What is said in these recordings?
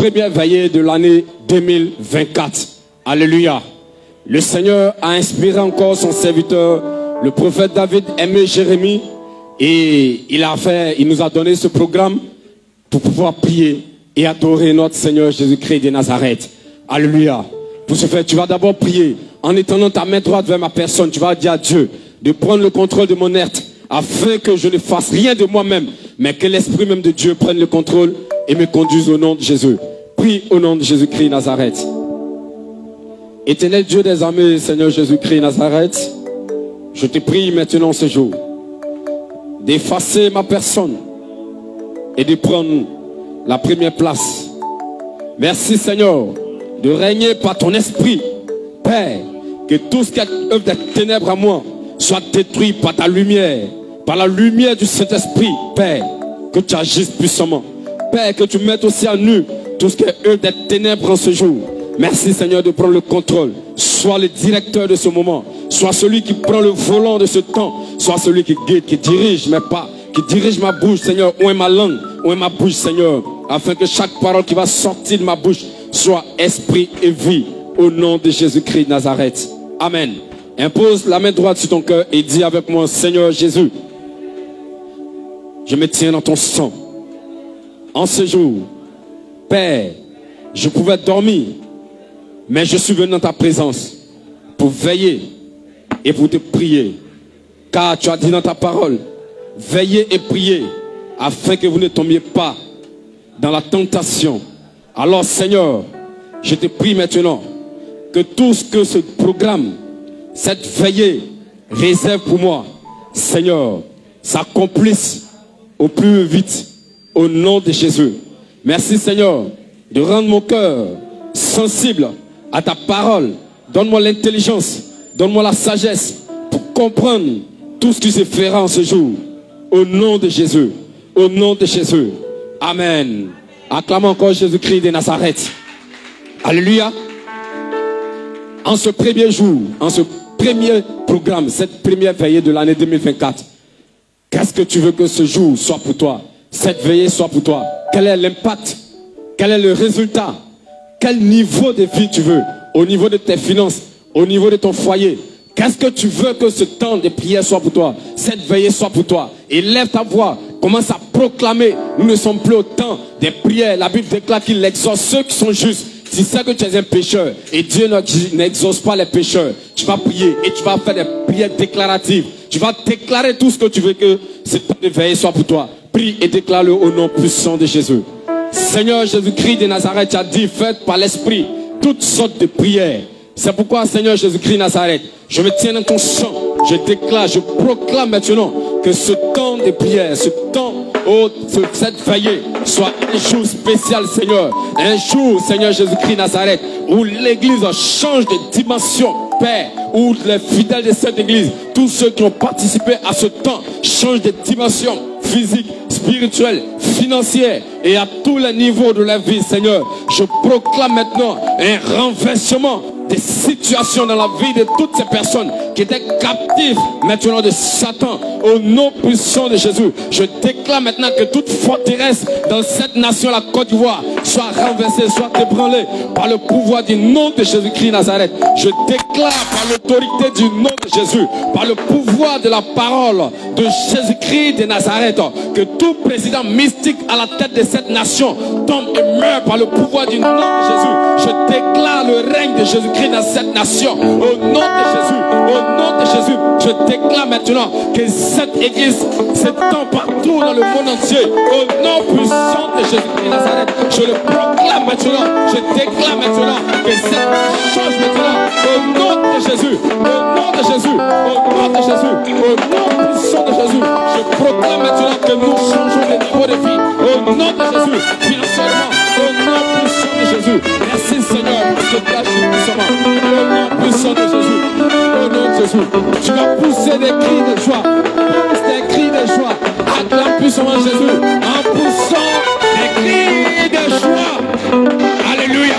première veillée de l'année 2024. Alléluia. Le Seigneur a inspiré encore son serviteur, le prophète David aimé Jérémie, et il nous a donné ce programme pour pouvoir prier et adorer notre Seigneur Jésus-Christ de Nazareth. Alléluia. Pour ce faire, tu vas d'abord prier en étendant ta main droite vers ma personne. Tu vas dire à Dieu de prendre le contrôle de mon être afin que je ne fasse rien de moi-même, mais que l'Esprit même de Dieu prenne le contrôle et me conduise au nom de Jésus. Prie au nom de Jésus-Christ Nazareth. Éternel Dieu des armées, Seigneur Jésus-Christ Nazareth, je te prie maintenant ce jour d'effacer ma personne et de prendre la première place. Merci Seigneur de régner par ton esprit. Père, que tout ce qui est œuvre des ténèbres à moi soit détruit par ta lumière, par la lumière du Saint-Esprit. Père, que tu agisses puissamment. Père, que tu mettes aussi à nu tout ce qui est œuvre des ténèbres en ce jour. Merci Seigneur de prendre le contrôle. Sois le directeur de ce moment. Sois celui qui prend le volant de ce temps. Sois celui qui guide, qui dirige, mais pas qui dirige ma bouche, Seigneur. Où est ma langue? Où est ma bouche, Seigneur? Afin que chaque parole qui va sortir de ma bouche soit esprit et vie. Au nom de Jésus-Christ de Nazareth. Amen. Impose la main droite sur ton cœur et dis avec moi, Seigneur Jésus, je me tiens dans ton sang. En ce jour, Père, je pouvais dormir, mais je suis venu dans ta présence pour veiller et pour te prier. Car tu as dit dans ta parole, veillez et priez afin que vous ne tombiez pas dans la tentation. Alors Seigneur, je te prie maintenant que tout ce que ce programme, cette veillée réserve pour moi, Seigneur, s'accomplisse au plus vite au nom de Jésus. Merci Seigneur de rendre mon cœur sensible à ta parole. Donne-moi l'intelligence, donne-moi la sagesse pour comprendre tout ce qui se fera en ce jour. Au nom de Jésus, au nom de Jésus. Amen. Acclamons encore Jésus-Christ de Nazareth. Alléluia. En ce premier jour, en ce premier programme, cette première veillée de l'année 2024, qu'est-ce que tu veux que ce jour soit pour toi? Cette veillée soit pour toi. Quel est l'impact? Quel est le résultat? Quel niveau de vie tu veux? Au niveau de tes finances, au niveau de ton foyer. Qu'est-ce que tu veux que ce temps de prière soit pour toi? Cette veillée soit pour toi. Élève ta voix, commence à proclamer. Nous ne sommes plus au temps des prières. La Bible déclare qu'il exauce ceux qui sont justes. Si c'est que tu es un pécheur et Dieu n'exauce pas les pécheurs, tu vas prier et tu vas faire des prières déclaratives. Tu vas déclarer tout ce que tu veux que ce temps de veillée soit pour toi. Prie et déclare-le au nom puissant de Jésus. Seigneur Jésus-Christ de Nazareth, tu as dit, faites par l'Esprit toutes sortes de prières. C'est pourquoi, Seigneur Jésus-Christ de Nazareth, je me tiens dans ton sang. Je déclare, je proclame maintenant que ce temps de prière, ce temps, cette veillée, soit un jour spécial, Seigneur. Un jour, Seigneur Jésus-Christ de Nazareth, où l'Église change de dimension, Père, où les fidèles de cette Église, tous ceux qui ont participé à ce temps, changent de dimension physique, spirituelle, financière et à tous les niveaux de la vie, Seigneur. Je proclame maintenant un renversement des situations dans la vie de toutes ces personnes qui étaient captives maintenant de Satan. Au nom puissant de Jésus, je déclare maintenant que toute forteresse dans cette nation, la Côte d'Ivoire, soit renversée, soit ébranlée par le pouvoir du nom de Jésus-Christ de Nazareth. Je déclare par l'autorité du nom de Jésus, par le pouvoir de la parole de Jésus-Christ de Nazareth, que tout président mystique à la tête de cette nation tombe et meurt par le pouvoir du nom de Jésus. Je déclare le règne de Jésus-Christ dans cette nation. Au nom de Jésus, au nom de Jésus, je déclare maintenant que cette église s'étend partout dans le monde entier. Au nom puissant de Jésus-Christ de Nazareth, je le proclame maintenant. Je déclare maintenant que cette change maintenant. Au nom de Jésus, au nom de Jésus, au nom de Jésus, au nom puissant de Jésus, je proclame maintenant que nous changeons de niveau de vie. Au nom de Jésus, financièrement, au nom puissant de Jésus. Merci Seigneur pour ce que tu as puissamment. Au nom puissant de Jésus. Au nom de Jésus. Tu vas pousser des cris de joie. Pousse des cris de joie. Acclame puissamment Jésus. En poussant des cris de joie. Alléluia.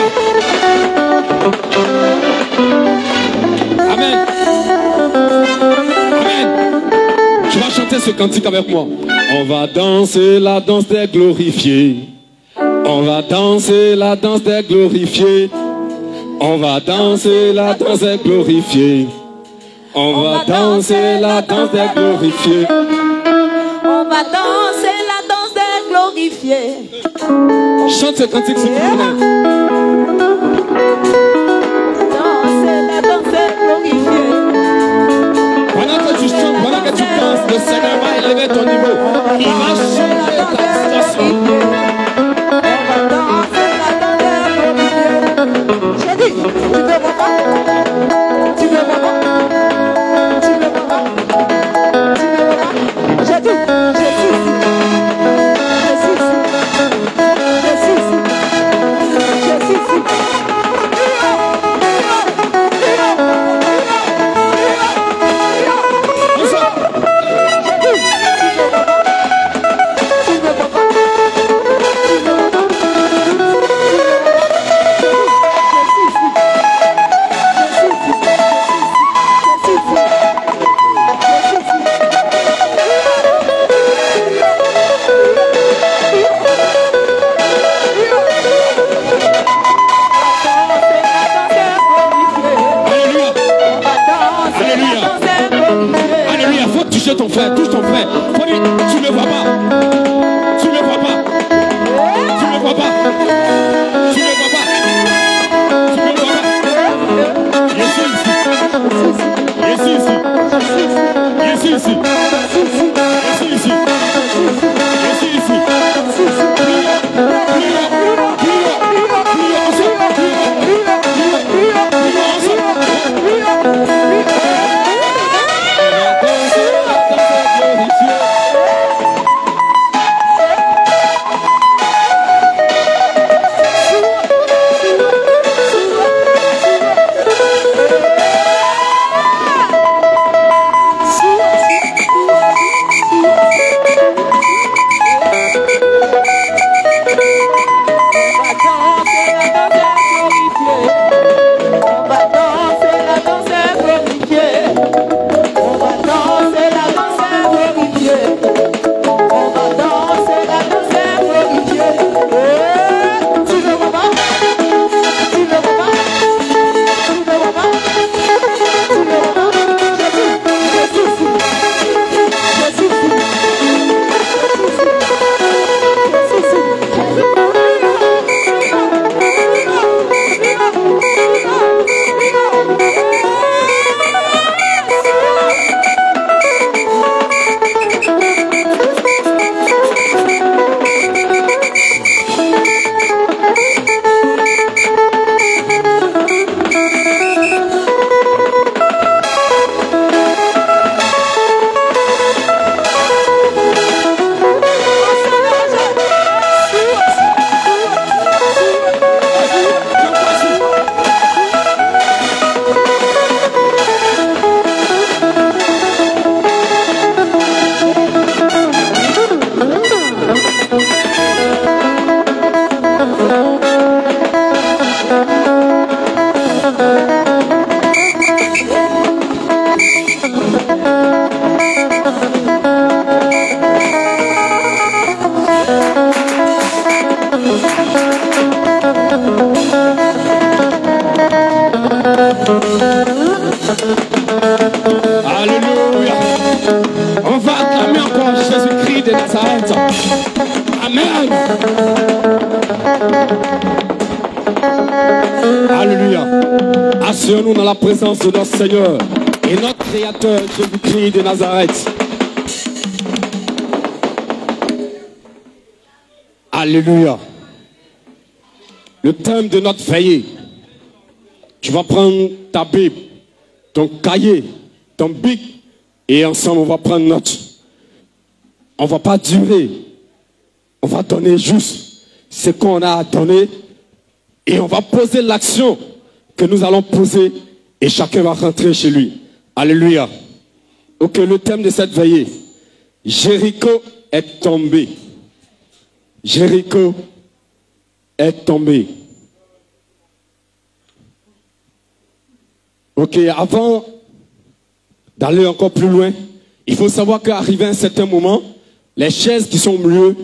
Amen. Amen. Tu vas chanter ce cantique avec moi. On va danser la danse des glorifiés. On va danser la danse des glorifiés. On va danser la danse des glorifiés. On va danser la danse des glorifiés. On va danser la danse des glorifiés. Chante ce cantique s'il vous plaît. Danser la danse des glorifiés. Pendant que tu chantes, pendant que tu danses, le Seigneur va élever ton niveau. Il va changer ta situation. J'ai dit, tu ne me vois pas? Tu me vois pas? Tu me vois pas? Tu me vois pas? J'ai dit, je suis ici. Je suis ici. Je suis ici. Je suis ici. Touche ton frère, touche ton frère. Faut dire, tu ne vois pas. Tu ne vois pas. Tu ne vois pas. Tu ne vois pas. Tu ne vois pas. Je suis ici. Je suis ici. Je suis ici. Je suis ici. Je suis ici. Alléluia. On va acclamer encore Jésus-Christ de Nazareth. Amen. Alléluia. Asseyons-nous dans la présence de notre Seigneur et notre Créateur Jésus-Christ de Nazareth. Alléluia. Le thème de notre veillée. Tu vas prendre ta Bible, ton cahier, ton bic, et ensemble on va prendre note. On ne va pas durer. On va donner juste ce qu'on a à donner et on va poser l'action que nous allons poser et chacun va rentrer chez lui. Alléluia. Ok, le thème de cette veillée. Jéricho est tombé. Jéricho est tombé. Ok, avant d'aller encore plus loin, il faut savoir qu'arrivé à un certain moment, les chaises qui sont au milieu,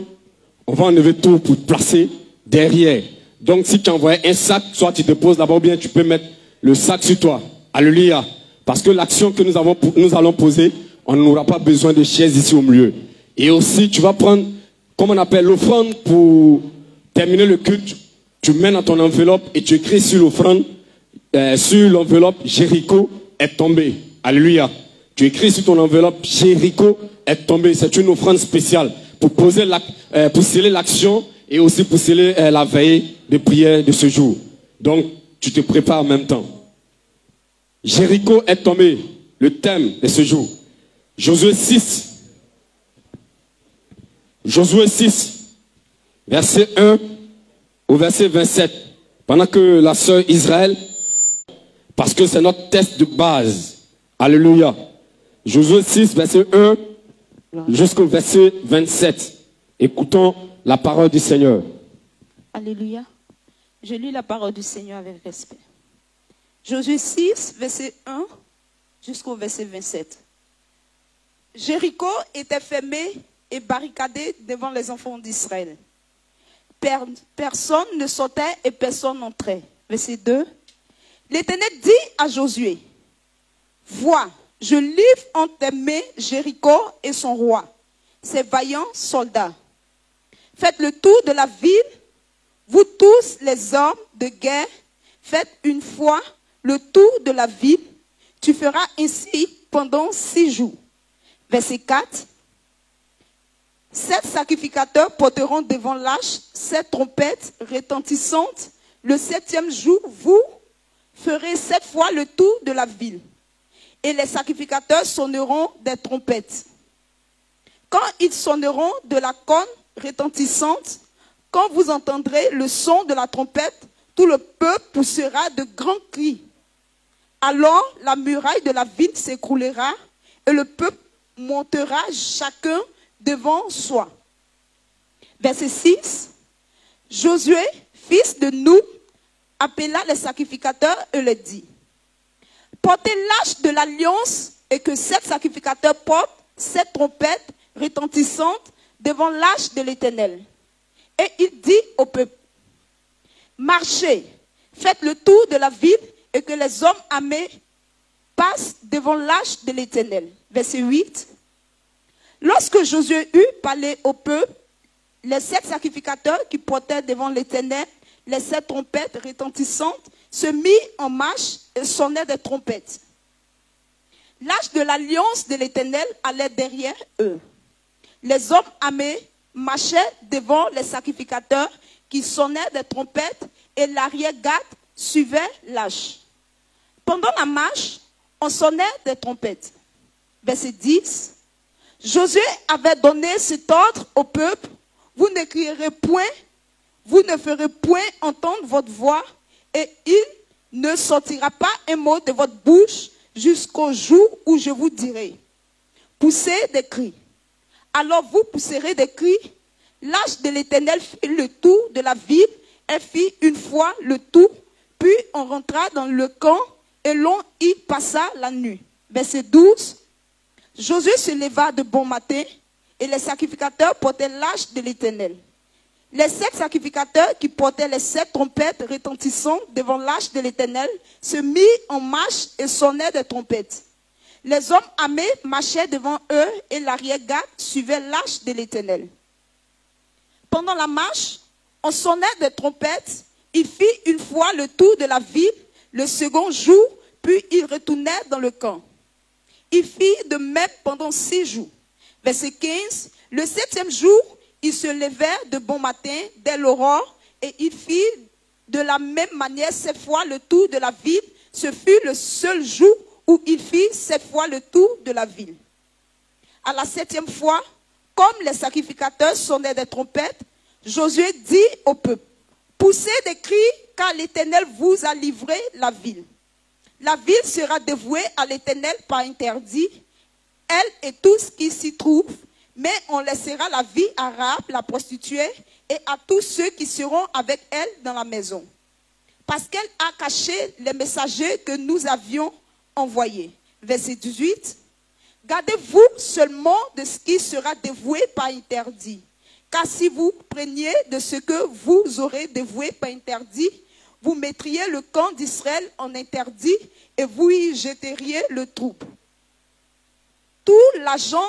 on va enlever tout pour placer derrière. Donc si tu envoies un sac, soit tu te poses là-bas ou bien tu peux mettre le sac sur toi. Alléluia. Parce que l'action que nous allons poser, on n'aura pas besoin de chaises ici au milieu. Et aussi, tu vas prendre, comme on appelle l'offrande pour terminer le culte. Tu mets dans ton enveloppe et tu écris sur l'offrande, sur l'enveloppe, Jéricho est tombé. Alléluia. Tu écris sur ton enveloppe, Jéricho est tombé. C'est une offrande spéciale pour pour sceller l'action et aussi pour sceller la veille de prière de ce jour. Donc, tu te prépares en même temps. Jéricho est tombé, le thème de ce jour. Josué 6. Josué 6, verset 1 au verset 27. Pendant que la sœur Israël, parce que c'est notre test de base. Alléluia. Josué 6, verset 1 jusqu'au verset 27. Écoutons la parole du Seigneur. Alléluia. Je lis la parole du Seigneur avec respect. Josué 6, verset 1 jusqu'au verset 27. Jéricho était fermé et barricadé devant les enfants d'Israël. Personne ne sortait et personne n'entrait. Verset 2. L'Éternel dit à Josué, vois, je livre entre tes mains Jéricho et son roi, ses vaillants soldats. Faites le tour de la ville, vous tous les hommes de guerre, faites une fois le tour de la ville. Tu feras ainsi pendant 6 jours. Verset 4. 7 sacrificateurs porteront devant l'arche 7 trompettes retentissantes. Le 7e jour, vous ferez 7 fois le tour de la ville. Et les sacrificateurs sonneront des trompettes. Quand ils sonneront de la corne retentissante, quand vous entendrez le son de la trompette, tout le peuple poussera de grands cris. Alors la muraille de la ville s'écroulera et le peuple montera chacun devant soi. Verset 6. Josué, fils de Nun, appela les sacrificateurs et leur dit, portez l'arche de l'alliance et que 7 sacrificateurs portent 7 trompettes retentissantes devant l'arche de l'Éternel. Et il dit au peuple, marchez, faites le tour de la ville et que les hommes armés passent devant l'arche de l'Éternel. Verset 8. Lorsque Josué eut parlé au peuple, les 7 sacrificateurs qui portaient devant l'Éternel les 7 trompettes retentissantes se mirent en marche et sonnaient des trompettes. L'arche de l'alliance de l'Éternel allait derrière eux. Les hommes armés marchaient devant les sacrificateurs qui sonnaient des trompettes et l'arrière-garde suivait l'arche. Pendant la marche, on sonnait des trompettes. Verset 10. Josué avait donné cet ordre au peuple, vous ne crierez point, vous ne ferez point entendre votre voix, et il ne sortira pas un mot de votre bouche jusqu'au jour où je vous dirai. Poussez des cris. Alors vous pousserez des cris. L'arche de l'Éternel fit le tour de la ville, elle fit une fois le tour, puis on rentra dans le camp et l'on y passa la nuit. Verset 12. Josué se leva de bon matin et les sacrificateurs portaient l'arche de l'Éternel. Les 7 sacrificateurs qui portaient les 7 trompettes retentissantes devant l'arche de l'Éternel se mirent en marche et sonnaient des trompettes. Les hommes armés marchaient devant eux et l'arrière-garde suivait l'arche de l'Éternel. Pendant la marche, on sonnait des trompettes. Il fit une fois le tour de la ville le second jour, puis il retournait dans le camp. Il fit de même pendant 6 jours. Verset 15. Le 7e jour, ils se levèrent de bon matin dès l'aurore et il fit de la même manière 7 fois le tour de la ville. Ce fut le seul jour où il fit 7 fois le tour de la ville. À la 7e fois, comme les sacrificateurs sonnaient des trompettes, Josué dit au peuple, poussez des cris car l'Éternel vous a livré la ville. La ville sera dévouée à l'Éternel par interdit, elle et tout ce qui s'y trouve, mais on laissera la vie à Rahab, la prostituée, et à tous ceux qui seront avec elle dans la maison. Parce qu'elle a caché les messagers que nous avions envoyés. Verset 18. Gardez-vous seulement de ce qui sera dévoué par interdit, Car si vous preniez de ce que vous aurez dévoué par interdit, vous mettriez le camp d'Israël en interdit et vous y jeteriez le trouble. Tout l'argent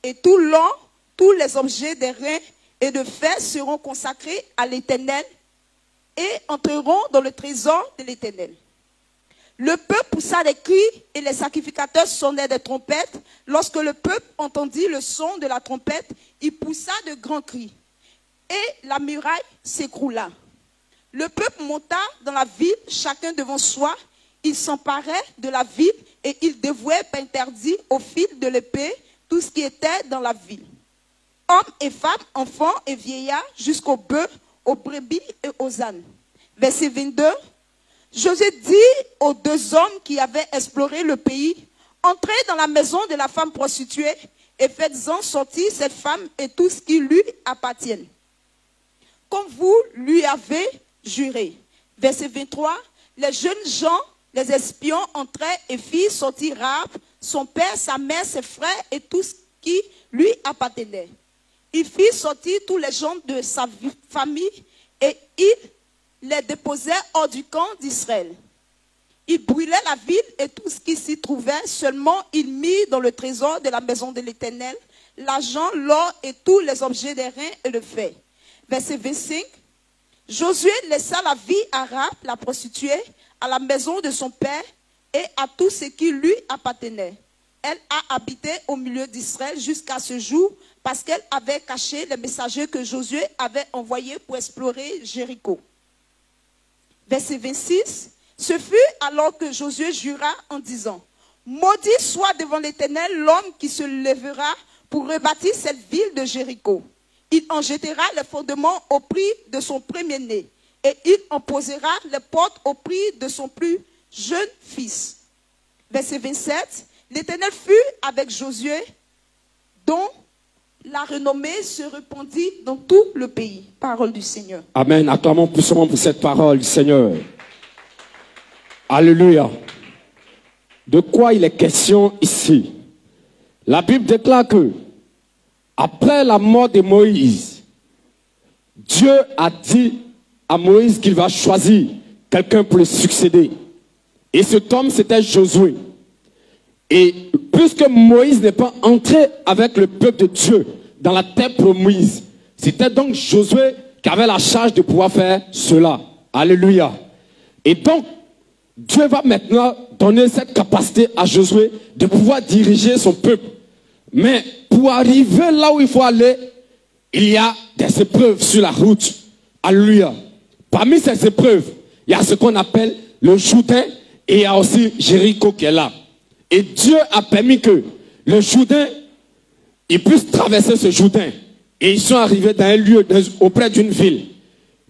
et tout l'or, tous les objets d'airain et de fer seront consacrés à l'Éternel et entreront dans le trésor de l'Éternel. Le peuple poussa des cris et les sacrificateurs sonnaient des trompettes. Lorsque le peuple entendit le son de la trompette, il poussa de grands cris et la muraille s'écroula. Le peuple monta dans la ville, chacun devant soi. Il s'emparait de la ville et il dévouait par interdit au fil de l'épée tout ce qui était dans la ville. Hommes et femmes, enfants et vieillards, jusqu'aux bœufs, aux brebis et aux ânes. Verset 22. Josué dit aux deux hommes qui avaient exploré le pays, entrez dans la maison de la femme prostituée et faites-en sortir cette femme et tout ce qui lui appartient, comme vous lui avez juré. Verset 23. Les jeunes gens, les espions entraient et firent sortir Rahab, son père, sa mère, ses frères et tout ce qui lui appartenait. Ils firent sortir tous les gens de sa famille et ils les déposaient hors du camp d'Israël. Ils brûlaient la ville et tout ce qui s'y trouvait, seulement ils mirent dans le trésor de la maison de l'Éternel l'argent, l'or et tous les objets d'airain et de fer. Verset 25. Josué laissa la vie à Rahab, la prostituée, à la maison de son père et à tout ce qui lui appartenait. Elle a habité au milieu d'Israël jusqu'à ce jour parce qu'elle avait caché les messagers que Josué avait envoyés pour explorer Jéricho. Verset 26. Ce fut alors que Josué jura en disant, maudit soit devant l'Éternel l'homme qui se lèvera pour rebâtir cette ville de Jéricho. Il en jettera les fondements au prix de son premier-né et il en posera les portes au prix de son plus jeune fils. Verset 27. L'Éternel fut avec Josué, dont la renommée se répandit dans tout le pays. Parole du Seigneur. Amen. Acclamons puissamment pour cette parole du Seigneur. Alléluia. De quoi il est question ici? La Bible déclare que, après la mort de Moïse, Dieu a dit à Moïse qu'il va choisir quelqu'un pour le succéder. Et cet homme, c'était Josué. Et puisque Moïse n'est pas entré avec le peuple de Dieu dans la terre promise, c'était donc Josué qui avait la charge de pouvoir faire cela. Alléluia. Et donc, Dieu va maintenant donner cette capacité à Josué de pouvoir diriger son peuple. Mais pour arriver là où il faut aller, il y a des épreuves sur la route. Alléluia. Parmi ces épreuves, il y a ce qu'on appelle le Jourdain et il y a aussi Jéricho qui est là. Et Dieu a permis que le Jourdain, il puisse traverser ce Jourdain. Et ils sont arrivés dans un lieu, auprès d'une ville.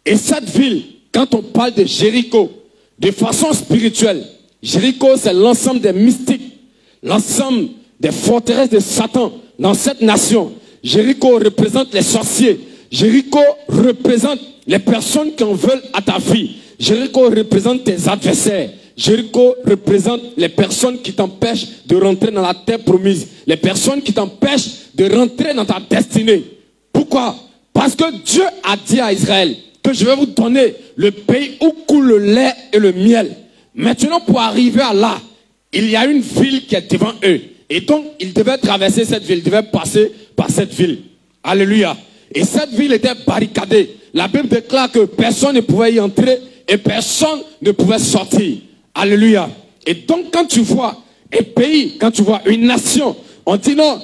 Et cette ville, quand on parle de Jéricho, de façon spirituelle, Jéricho, c'est l'ensemble des mystiques, l'ensemble des forteresses de Satan dans cette nation. Jéricho représente les sorciers. Jéricho représente les personnes qui en veulent à ta vie. Jéricho représente tes adversaires. Jéricho représente les personnes qui t'empêchent de rentrer dans la terre promise. Les personnes qui t'empêchent de rentrer dans ta destinée. Pourquoi? Parce que Dieu a dit à Israël que je vais vous donner le pays où coule le lait et le miel. Maintenant, pour arriver à là, il y a une ville qui est devant eux. Et donc, ils devaient traverser cette ville, ils devaient passer par cette ville. Alléluia. Et cette ville était barricadée. La Bible déclare que personne ne pouvait y entrer et personne ne pouvait sortir. Alléluia. Et donc, quand tu vois un pays, quand tu vois une nation, on dit non,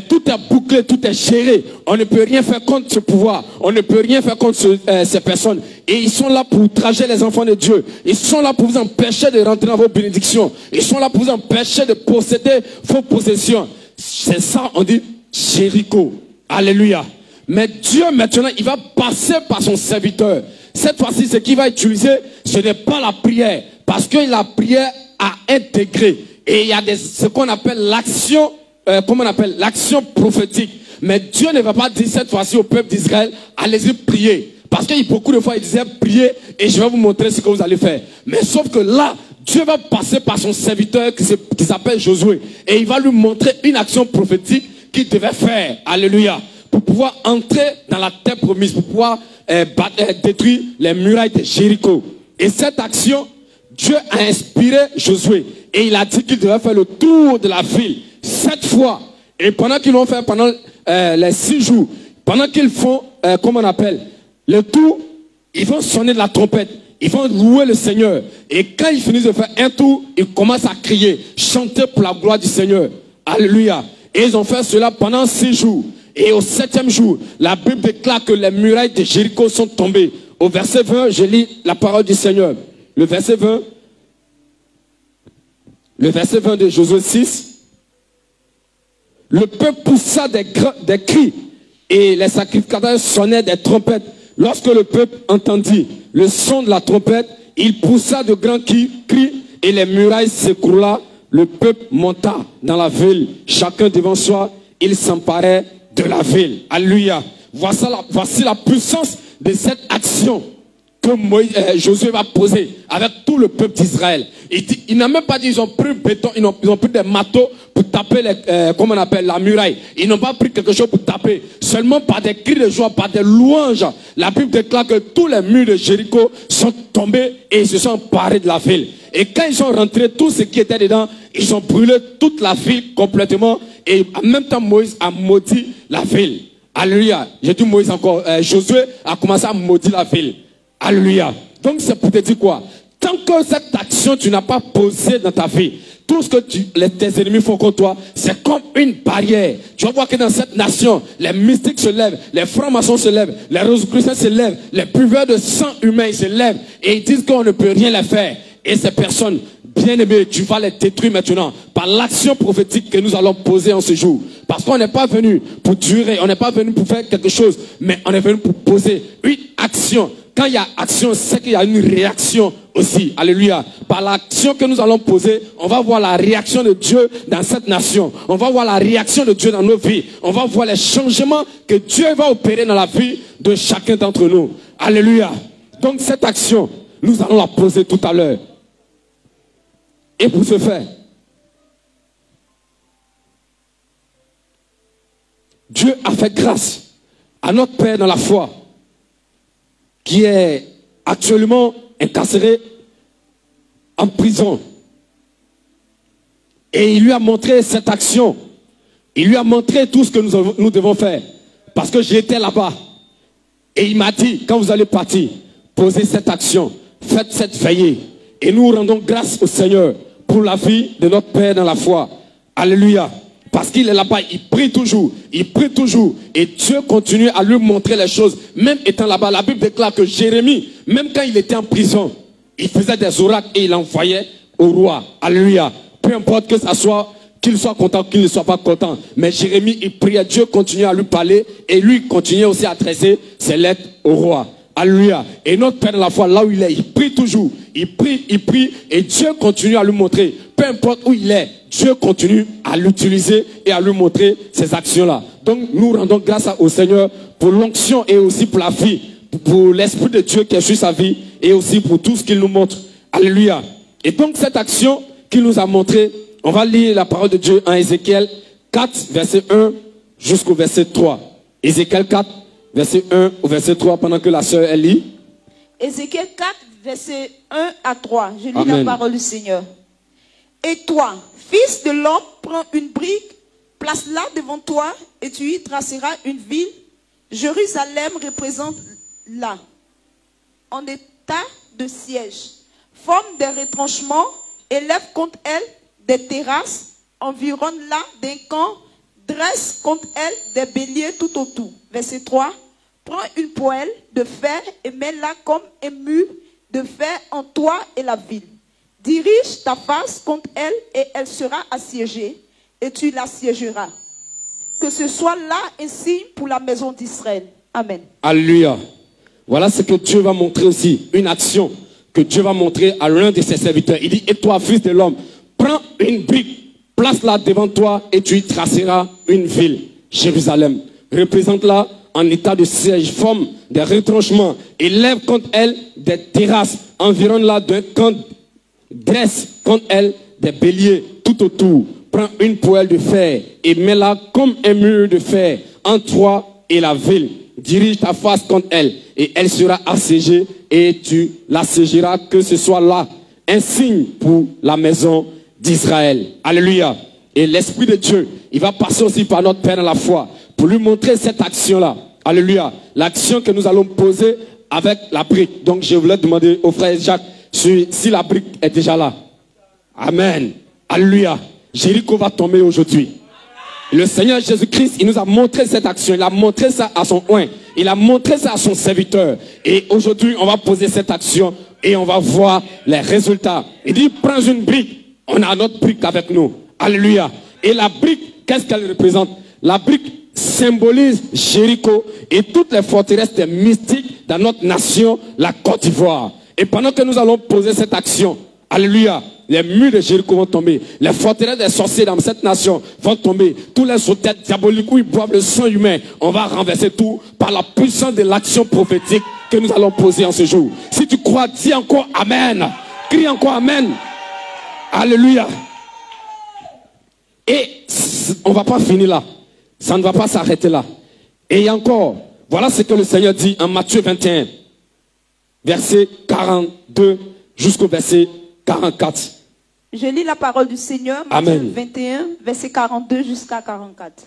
tout est bouclé, tout est géré. On ne peut rien faire contre ce pouvoir. On ne peut rien faire contre ces personnes. Et ils sont là pour outrager les enfants de Dieu. Ils sont là pour vous empêcher de rentrer dans vos bénédictions. Ils sont là pour vous empêcher de posséder vos possessions. C'est ça, on dit Jéricho. Alléluia. Mais Dieu, maintenant, il va passer par son serviteur. Cette fois-ci, ce qu'il va utiliser, ce n'est pas la prière. Parce que la prière a intégré. Et il y a ce qu'on appelle l'action, l'action prophétique. Mais Dieu ne va pas dire cette fois-ci au peuple d'Israël, allez-y prier. Parce que beaucoup de fois, il disait priez et je vais vous montrer ce que vous allez faire. Mais sauf que là, Dieu va passer par son serviteur qui s'appelle Josué. Et il va lui montrer une action prophétique qu'il devait faire. Alléluia. pour pouvoir entrer dans la terre promise, pour pouvoir détruire les murailles de Jéricho. Et cette action, Dieu a inspiré Josué et il a dit qu'il devait faire le tour de la ville 7 fois. Et pendant qu'ils l'ont fait pendant les 6 jours, pendant qu'ils font, comment on appelle, le tour, ils vont sonner de la trompette, ils vont louer le Seigneur. Et quand ils finissent de faire un tour, ils commencent à crier, chanter pour la gloire du Seigneur. Alléluia. Et ils ont fait cela pendant 6 jours. Et au 7e jour, la Bible déclare que les murailles de Jéricho sont tombées. Au verset 20, je lis la parole du Seigneur. Le verset 20 de Josué 6. Le peuple poussa des cris et les sacrificateurs sonnaient des trompettes. Lorsque le peuple entendit le son de la trompette, il poussa de grands cris et les murailles s'écroula. Le peuple monta dans la ville, chacun devant soi, il s'emparait de la ville. Alléluia. Voici la puissance de cette action que Josué va poser avec tout le peuple d'Israël. Il n'a même pas dit ils ont pris béton, ils ont pris des marteaux pour taper comment on appelle, la muraille. Ils n'ont pas pris quelque chose pour taper. Seulement par des cris de joie, par des louanges. La Bible déclare que tous les murs de Jéricho sont tombés et ils se sont emparés de la ville. Et quand ils sont rentrés, tout ce qui était dedans, ils ont brûlé toute la ville complètement. Et en même temps, Moïse a maudit la ville. Alléluia. J'ai dit Moïse encore. Josué a commencé à maudire la ville. Alléluia. Donc c'est pour te dire quoi? Tant que cette action tu n'as pas posée dans ta vie, tout ce que tes ennemis font contre toi, c'est comme une barrière. Tu vas voir que dans cette nation, les mystiques se lèvent, les francs-maçons se lèvent, les rosicruciens se lèvent, les buveurs de sang humain se lèvent et ils disent qu'on ne peut rien les faire. Et ces personnes, bien aimées, tu vas les détruire maintenant par l'action prophétique que nous allons poser en ce jour. Parce qu'on n'est pas venu pour durer, on n'est pas venu pour faire quelque chose, mais on est venu pour poser une action. Quand il y a action, c'est qu'il y a une réaction aussi. Alléluia. Par l'action que nous allons poser, on va voir la réaction de Dieu dans cette nation. On va voir la réaction de Dieu dans nos vies. On va voir les changements que Dieu va opérer dans la vie de chacun d'entre nous. Alléluia. Donc cette action, nous allons la poser tout à l'heure. Et pour ce faire, Dieu a fait grâce à notre Père dans la foi, qui est actuellement incarcéré en prison. Et il lui a montré cette action. Il lui a montré tout ce que nous devons faire. Parce que j'étais là-bas. Et il m'a dit, quand vous allez partir, posez cette action, faites cette veillée. Et nous rendons grâce au Seigneur pour la vie de notre Père dans la foi. Alléluia. Parce qu'il est là-bas, il prie toujours, et Dieu continue à lui montrer les choses, même étant là-bas. La Bible déclare que Jérémie, même quand il était en prison, il faisait des oracles et il envoyait au roi. Alléluia. Peu importe que ça soit, qu'il soit content, qu'il ne soit pas content. Mais Jérémie, il priait, Dieu continuait à lui parler, et lui continuait aussi à adresser ses lettres au roi. Alléluia. Et notre Père de la foi, là où il est, il prie toujours. Il prie, et Dieu continue à lui montrer. Peu importe où il est, Dieu continue à l'utiliser et à lui montrer ces actions-là. Donc, nous rendons grâce au Seigneur pour l'onction et aussi pour la vie, pour l'Esprit de Dieu qui est sur sa vie et aussi pour tout ce qu'il nous montre. Alléluia. Et donc, cette action qu'il nous a montrée, on va lire la parole de Dieu en Ézéchiel 4, verset 1 jusqu'au verset 3. Ézéchiel 4, verset 1 au verset 3, pendant que la sœur elle lit. Ézéchiel 4, verset 1 à 3. Je lis Amen. la parole du Seigneur. Et toi, fils de l'homme, prends une brique, place-la devant toi, et tu y traceras une ville. Jérusalem représente là, en état de siège. Forme des retranchements, élève contre elle des terrasses, environne-la d'un camp, dresse contre elle des béliers tout autour. Verset 3. Prends une poêle de fer et mets-la comme un mur de fer en toi et la ville. Dirige ta face contre elle et elle sera assiégée et tu l'assiégeras. Que ce soit là un signe pour la maison d'Israël. Amen. Alléluia. Voilà ce que Dieu va montrer aussi. Une action que Dieu va montrer à l'un de ses serviteurs. Il dit, et toi, fils de l'homme, prends une brique, place-la devant toi et tu y traceras une ville. Jérusalem. Représente-la en état de siège, forme des retranchements, élève contre elle des terrasses, environne-la d'un camp, dresse contre elle des béliers tout autour. Prends une poêle de fer et mets-la comme un mur de fer entre toi et la ville. Dirige ta face contre elle et elle sera assiégée et tu l'assiégeras, que ce soit là un signe pour la maison d'Israël. Alléluia. Et l'Esprit de Dieu, il va passer aussi par notre Père dans la foi pour lui montrer cette action-là. Alléluia. L'action que nous allons poser avec la brique. Donc je voulais demander au frère Jacques si la brique est déjà là. Amen. Alléluia. Jéricho va tomber aujourd'hui. Le Seigneur Jésus-Christ, il nous a montré cette action. Il a montré ça à son oint. Il a montré ça à son serviteur. Et aujourd'hui, on va poser cette action et on va voir les résultats. Il dit, prends une brique. On a notre brique avec nous. Alléluia. Et la brique, qu'est-ce qu'elle représente? La brique symbolise Jéricho et toutes les forteresses des mystiques dans notre nation, la Côte d'Ivoire. Et pendant que nous allons poser cette action, alléluia, les murs de Jéricho vont tomber. Les forteresses des sorciers dans cette nation vont tomber. Tous les hôtels diaboliques où ils boivent le sang humain, on va renverser tout par la puissance de l'action prophétique que nous allons poser en ce jour. Si tu crois, dis encore Amen. Crie encore Amen. Alléluia. Et on ne va pas finir là. Ça ne va pas s'arrêter là. Et encore, voilà ce que le Seigneur dit en Matthieu 21, verset 42 jusqu'au verset 44. Je lis la parole du Seigneur, Matthieu 21, verset 42 jusqu'à 44.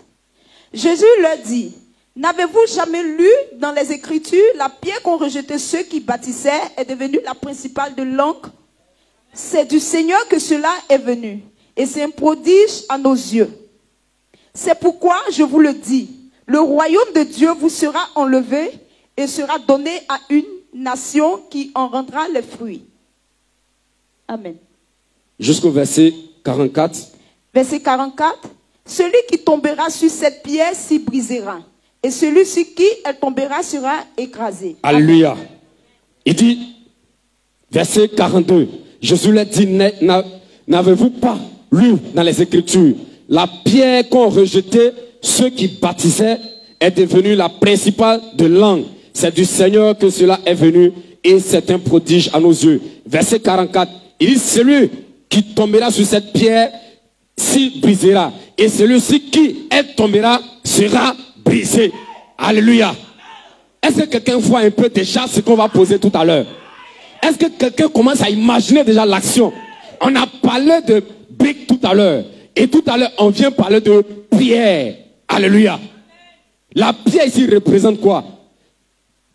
Jésus leur dit, n'avez-vous jamais lu dans les Écritures, la pierre qu'ont rejetée ceux qui bâtissaient est devenue la principale de l'encre? C'est du Seigneur que cela est venu, et c'est un prodige à nos yeux. C'est pourquoi je vous le dis, le royaume de Dieu vous sera enlevé et sera donné à une nation qui en rendra les fruits. Amen. Jusqu'au verset 44. Verset 44. Celui qui tombera sur cette pierre s'y brisera, et celui sur qui elle tombera sera écrasé. Alléluia. Il dit, verset 42, Jésus leur dit, n'avez-vous pas lu dans les Écritures, la pierre qu'ont rejetée ceux qui bâtissaient est devenue la principale de l'angle. C'est du Seigneur que cela est venu et c'est un prodige à nos yeux. Verset 44, il dit, celui qui tombera sur cette pierre s'y brisera et celui-ci qui elle tombera sera brisé. Alléluia. Est-ce que quelqu'un voit un peu déjà ce qu'on va poser tout à l'heure? Est-ce que quelqu'un commence à imaginer déjà l'action? On a parlé de briques tout à l'heure. Et tout à l'heure, on vient parler de pierre. Alléluia. La pierre ici représente quoi?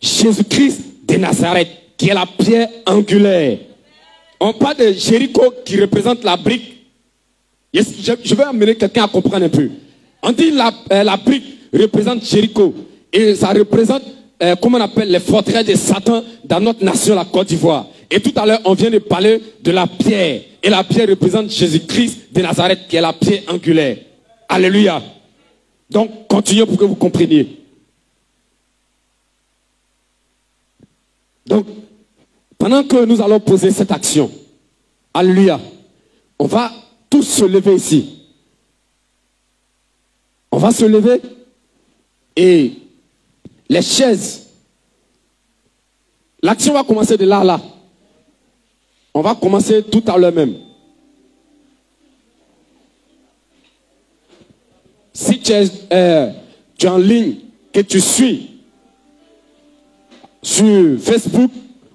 Jésus-Christ de Nazareth, qui est la pierre angulaire. On parle de Jéricho qui représente la brique. Je vais amener quelqu'un à comprendre un peu. On dit la brique représente Jéricho. Et ça représente, comment on appelle, les forteresses de Satan dans notre nation, la Côte d'Ivoire. Et tout à l'heure, on vient de parler de la pierre. Et la pierre représente Jésus-Christ de Nazareth, qui est la pierre angulaire. Alléluia. Donc, continuez pour que vous compreniez. Donc, pendant que nous allons poser cette action, alléluia, on va tous se lever ici. On va se lever et les chaises, l'action va commencer de là à là. On va commencer tout à l'heure même. Si tu es en ligne, que tu suis sur Facebook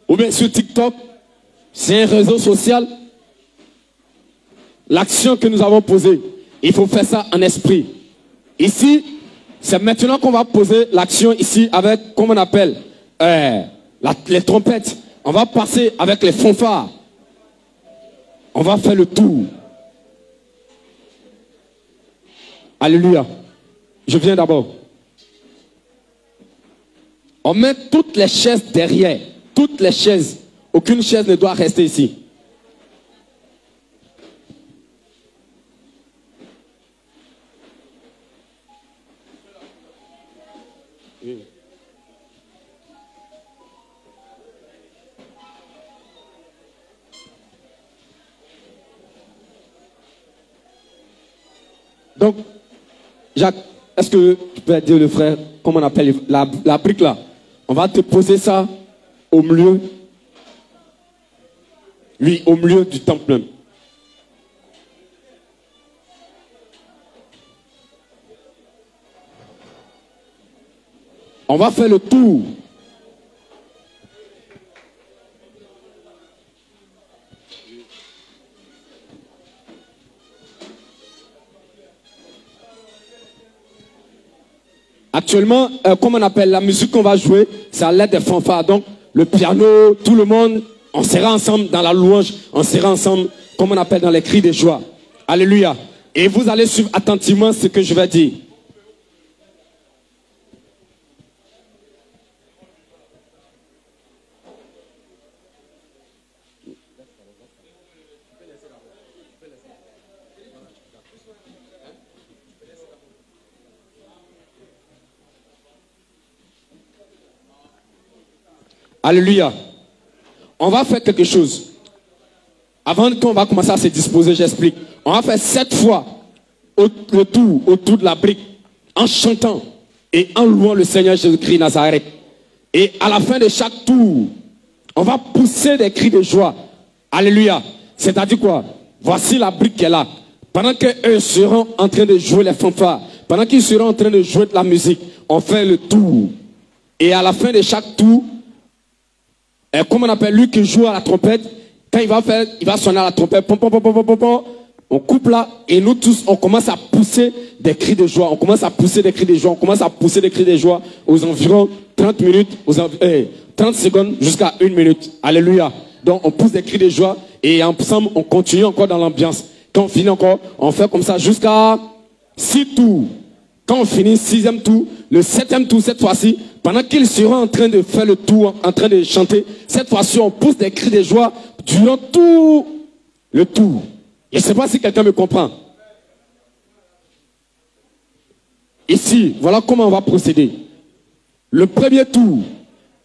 ou bien sur TikTok, c'est un réseau social. L'action que nous avons posée, il faut faire ça en esprit. Ici, c'est maintenant qu'on va poser l'action ici avec, comment on appelle, les trompettes. On va passer avec les fanfares. On va faire le tour. Alléluia. Je viens d'abord. On met toutes les chaises derrière. Toutes les chaises. Aucune chaise ne doit rester ici. Donc, Jacques, est-ce que tu peux dire le frère, comment on appelle la brique là? On va te poser ça au milieu. Lui, au milieu du temple. On va faire le tour. Actuellement, comme on appelle la musique qu'on va jouer, c'est à l'aide des fanfares. Donc, le piano, tout le monde, on sera ensemble dans la louange, on sera ensemble, comme on appelle dans les cris de joie. Alléluia. Et vous allez suivre attentivement ce que je vais dire. Alléluia. On va faire quelque chose. Avant qu'on va commencer à se disposer, j'explique. On va faire 7 fois le tour autour de la brique en chantant et en louant le Seigneur Jésus-Christ Nazareth. Et à la fin de chaque tour, on va pousser des cris de joie. Alléluia. C'est-à-dire quoi? Voici la brique qui est là. Pendant qu'eux seront en train de jouer les fanfares, pendant qu'ils seront en train de jouer de la musique, on fait le tour. Et à la fin de chaque tour, comme on appelle lui qui joue à la trompette, quand il va sonner à la trompette, pom, pom, pom, pom, pom, pom, on coupe là et nous tous on commence à pousser des cris de joie, on commence à pousser des cris de joie, on commence à pousser des cris de joie aux environs 30 minutes, 30 secondes jusqu'à 1 minute. Alléluia. Donc on pousse des cris de joie et ensemble on continue encore dans l'ambiance. Quand on finit encore, on fait comme ça jusqu'à 6 tours. Quand on finit 6e tour, le 7e tour cette fois-ci, pendant qu'ils seront en train de faire le tour, en train de chanter, cette fois-ci on pousse des cris de joie durant tout le tour. Je ne sais pas si quelqu'un me comprend. Ici, voilà comment on va procéder. Le premier tour,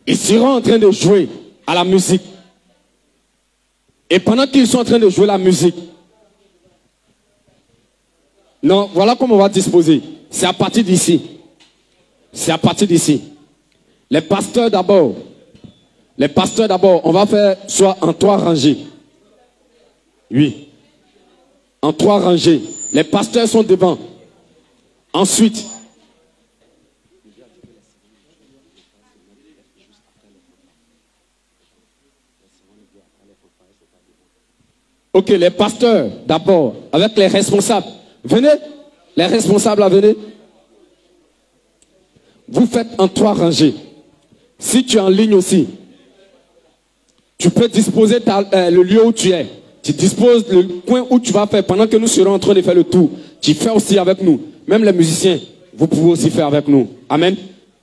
ils seront en train de jouer à la musique. Et pendant qu'ils sont en train de jouer la musique, non, voilà comment on va disposer. C'est à partir d'ici. C'est à partir d'ici. Les pasteurs d'abord. Les pasteurs d'abord, on va faire soit en 3 rangées. Oui. En 3 rangées. Les pasteurs sont devant. Ensuite, ok, les pasteurs d'abord, avec les responsables. Venez, les responsables, là, venez. Vous faites en 3 rangées. Si tu es en ligne aussi, tu peux disposer le lieu où tu es. Tu disposes le coin où tu vas faire pendant que nous serons en train de faire le tour. Tu fais aussi avec nous. Même les musiciens, vous pouvez aussi faire avec nous. Amen.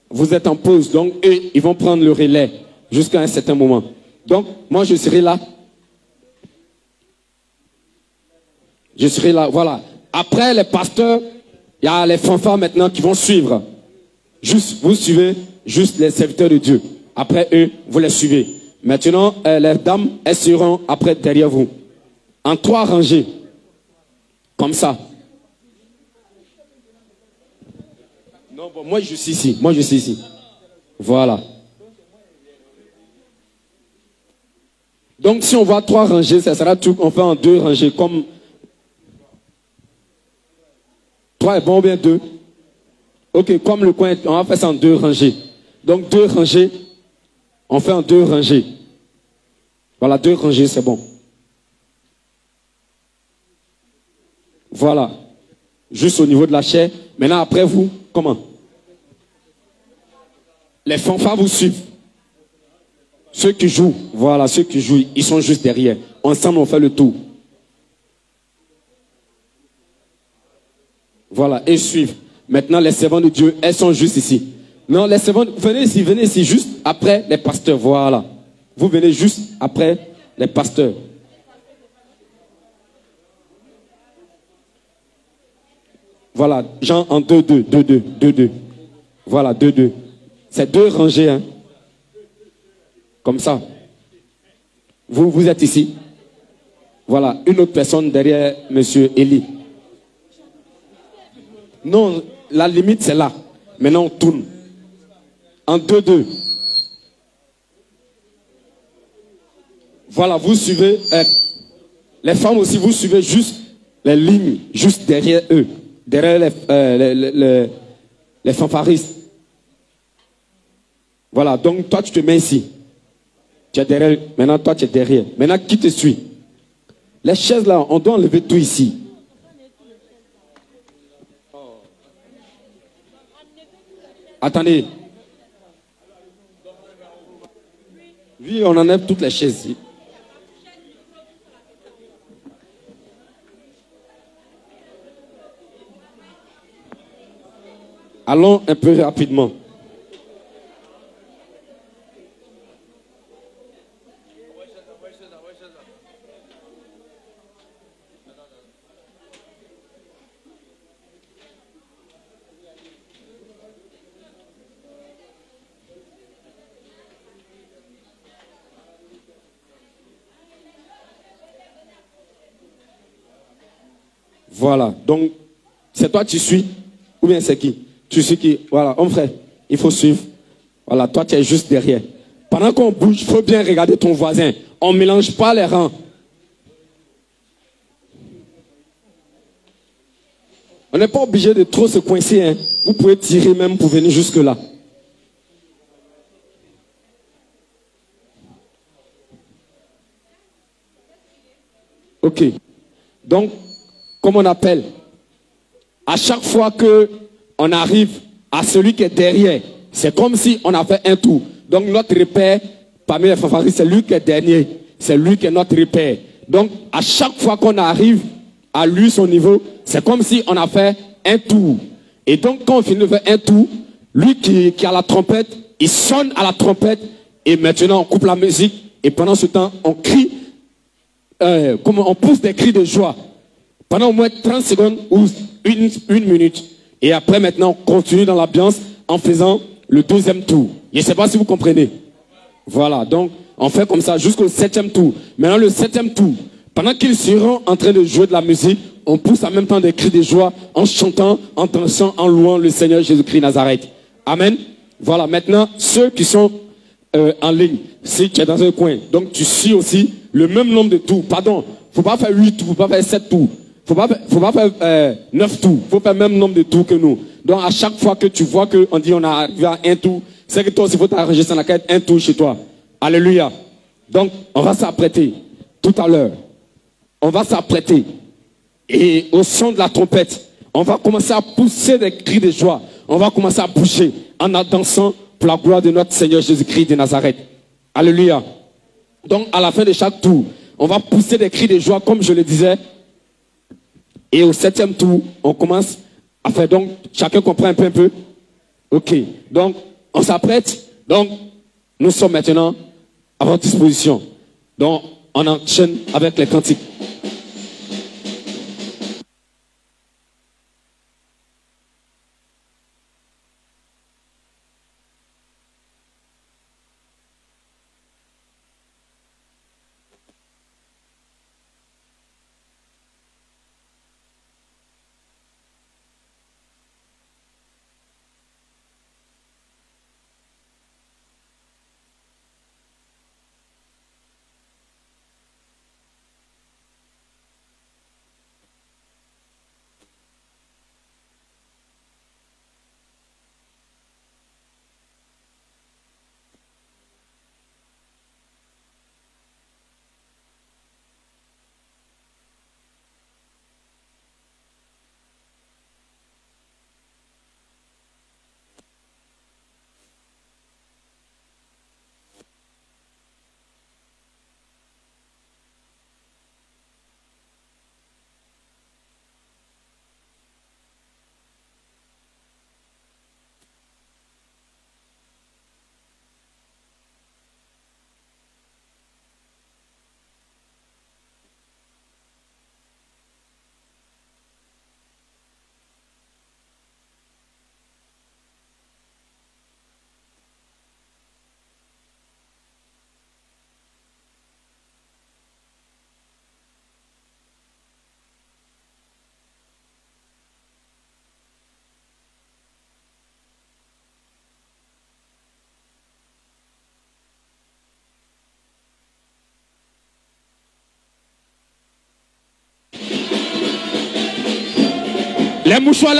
Vous êtes en pause, donc eux, ils vont prendre le relais jusqu'à un certain moment. Donc, moi, je serai là. Je serai là, voilà. Après les pasteurs, il y a les fanfares maintenant qui vont suivre. Juste, vous suivez juste les serviteurs de Dieu. Après eux, vous les suivez. Maintenant, les dames, elles seront après derrière vous. En 3 rangées. Comme ça. Non, bon, moi je suis ici. Moi je suis ici. Voilà. Donc si on voit 3 rangées, ça sera tout. On fait en 2 rangées. Comme 3 est bon ou bien 2? Ok, comme le coin, on va faire ça en 2 rangées. Donc 2 rangées, on fait en 2 rangées. Voilà, 2 rangées, c'est bon. Voilà. Juste au niveau de la chair. Maintenant, après vous, comment? Les fanfares vous suivent. Ceux qui jouent, voilà, ceux qui jouent, ils sont juste derrière. Ensemble, on fait le tour. Voilà, et suivent. Maintenant, les servants de Dieu, elles sont juste ici. Non, les servants, venez ici, juste après les pasteurs. Voilà. Vous venez juste après les pasteurs. Voilà, Jean en 2-2. Voilà, 2-2. C'est 2 rangées, hein. Comme ça. Vous êtes ici. Voilà, une autre personne derrière monsieur Eli. Non, la limite c'est là. Maintenant on tourne. En 2-2. Voilà, vous suivez. Les femmes aussi, vous suivez juste les lignes, juste derrière eux. Derrière les fanfaristes. Voilà, donc toi tu te mets ici. Tu es derrière, maintenant toi tu es derrière. Maintenant qui te suit? Les chaises là, on doit enlever tout ici. Attendez. Oui, on enlève toutes les chaises. Allons un peu rapidement. Voilà, donc c'est toi tu suis ou bien c'est qui? Tu suis qui? Voilà, homme frère, il faut suivre. Voilà, toi tu es juste derrière. Pendant qu'on bouge, il faut bien regarder ton voisin. On ne mélange pas les rangs. On n'est pas obligé de trop se coincer. Hein. Vous pouvez tirer même pour venir jusque là. Ok. Donc, comme on appelle, à chaque fois qu'on arrive à celui qui est derrière, c'est comme si on a fait un tour. Donc notre repère, parmi les fanfaris, c'est lui qui est dernier. C'est lui qui est notre repère. Donc à chaque fois qu'on arrive à lui, son niveau, c'est comme si on a fait un tour. Et donc quand on finit de faire un tour, lui qui a la trompette, il sonne à la trompette. Et maintenant on coupe la musique. Et pendant ce temps, on crie, on pousse des cris de joie. Pendant au moins 30 secondes ou une minute. Et après, maintenant, on continue dans l'ambiance en faisant le deuxième tour. Je ne sais pas si vous comprenez. Voilà, donc on fait comme ça jusqu'au 7e tour. Maintenant, le 7e tour, pendant qu'ils seront en train de jouer de la musique, on pousse en même temps des cris de joie en chantant, en dansant, en louant le Seigneur Jésus-Christ Nazareth. Amen. Voilà, maintenant, ceux qui sont en ligne, si tu es dans un coin, donc tu suis aussi le même nombre de tours. Pardon, il ne faut pas faire 8 tours, il ne faut pas faire 7 tours. Faut pas faire 9 tours. Il faut faire le même nombre de tours que nous. Donc, à chaque fois que tu vois qu'on dit on a arrivé à un tour, c'est que toi aussi, il faut t'arranger sur la quête un tour chez toi. Alléluia. Donc, on va s'apprêter tout à l'heure. On va s'apprêter. Et au son de la trompette, on va commencer à pousser des cris de joie. On va commencer à bouger en dansant pour la gloire de notre Seigneur Jésus-Christ de Nazareth. Alléluia. Donc, à la fin de chaque tour, on va pousser des cris de joie, comme je le disais. Et au 7e tour, on commence à faire, donc, chacun comprend un peu. Ok, donc, on s'apprête. Donc, nous sommes maintenant à votre disposition. Donc, on enchaîne avec les cantiques. Les mouchoirs.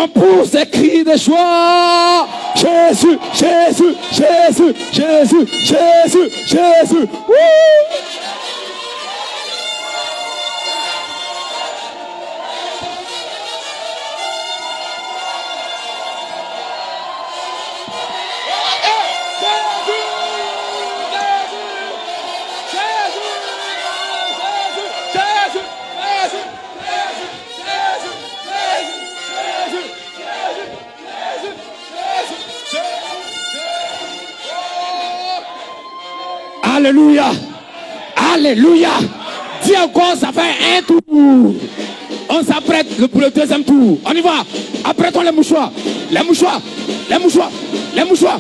On pousse des cris de joie. Jésus, Jésus, Jésus, Jésus, Jésus, Jésus. Wouh! Alléluia. Alléluia. Dis encore, ça fait un tour. On s'apprête pour le deuxième tour. On y va. Apprêtons les mouchoirs. Les mouchoirs. Les mouchoirs. Les mouchoirs.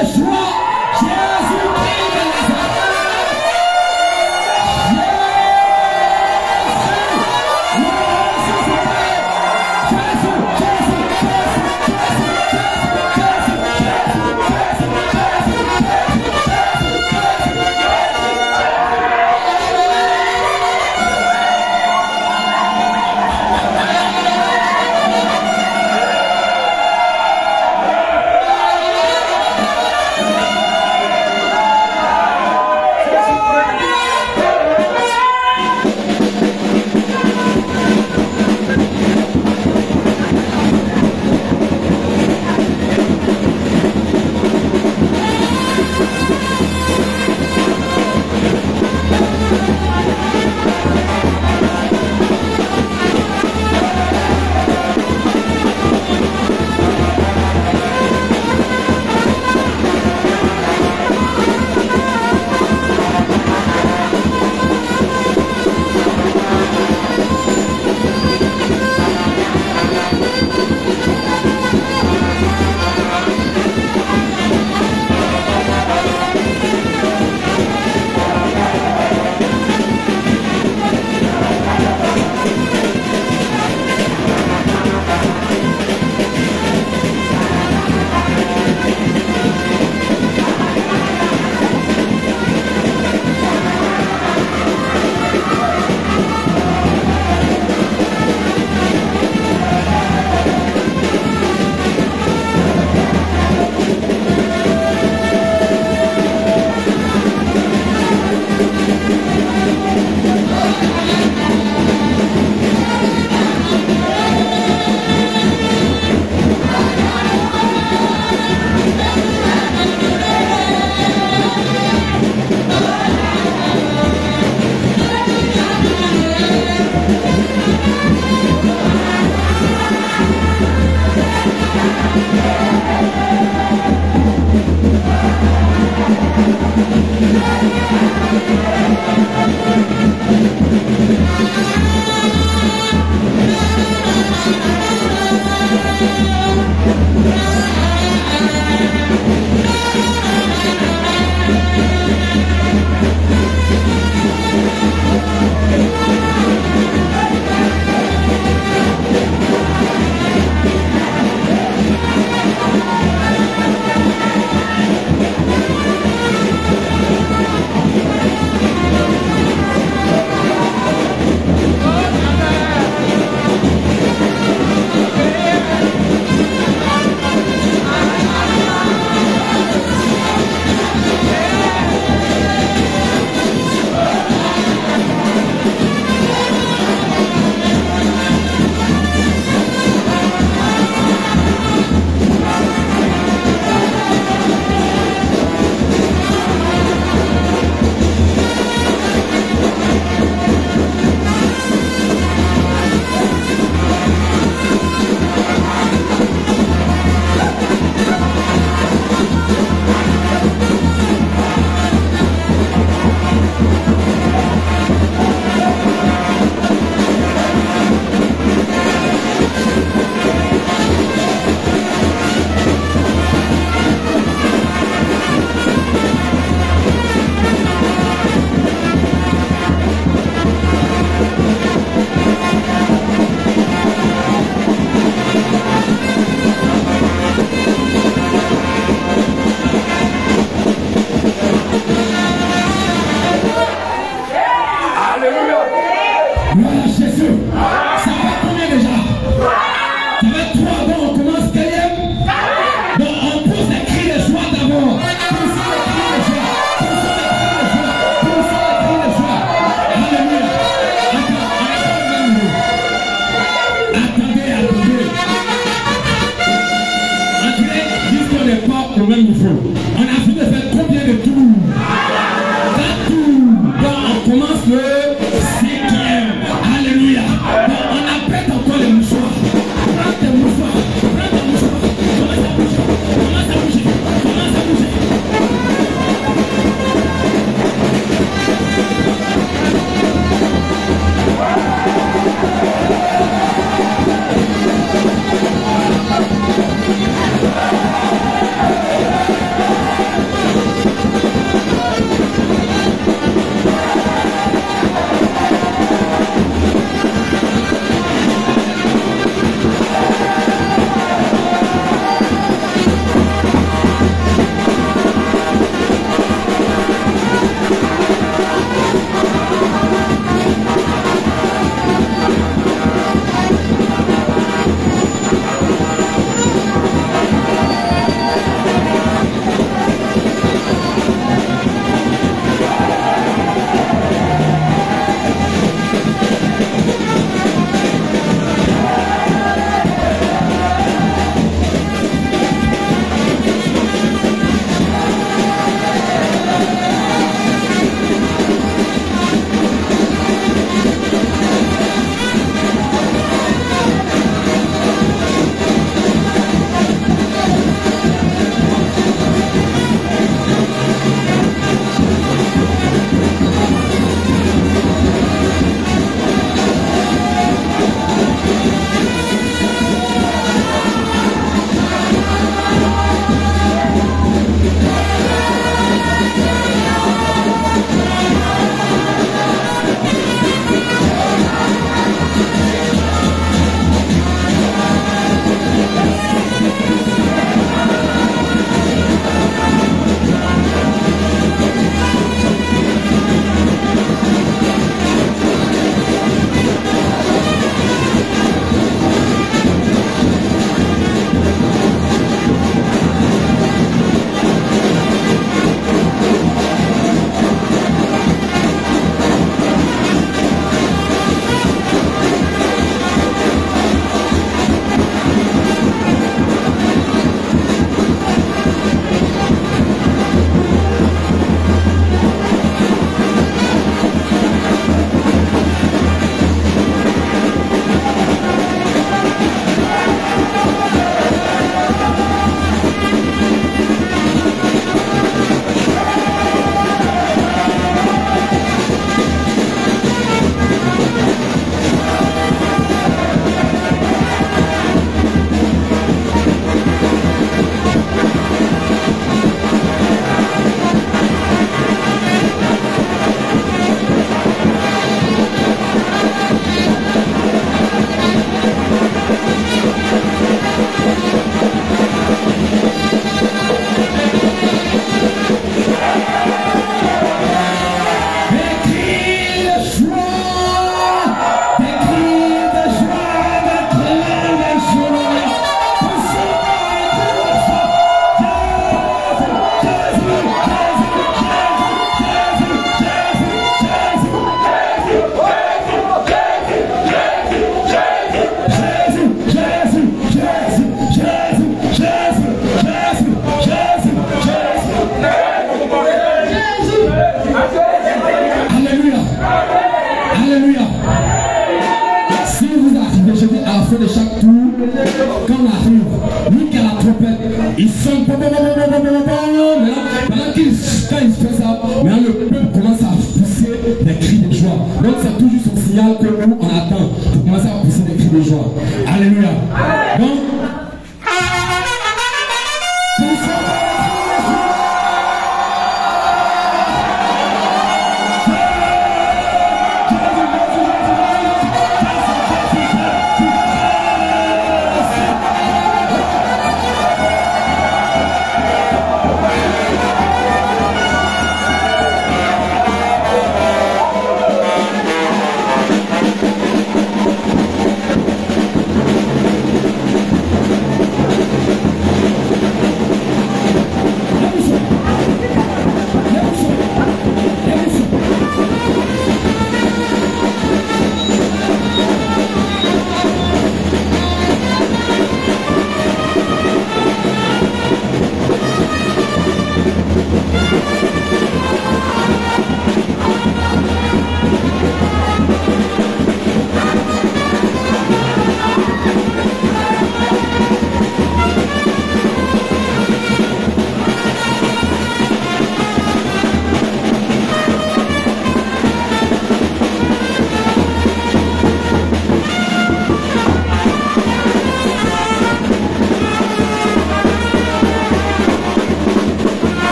Yeshua, Jésus-Christ de Nazareth.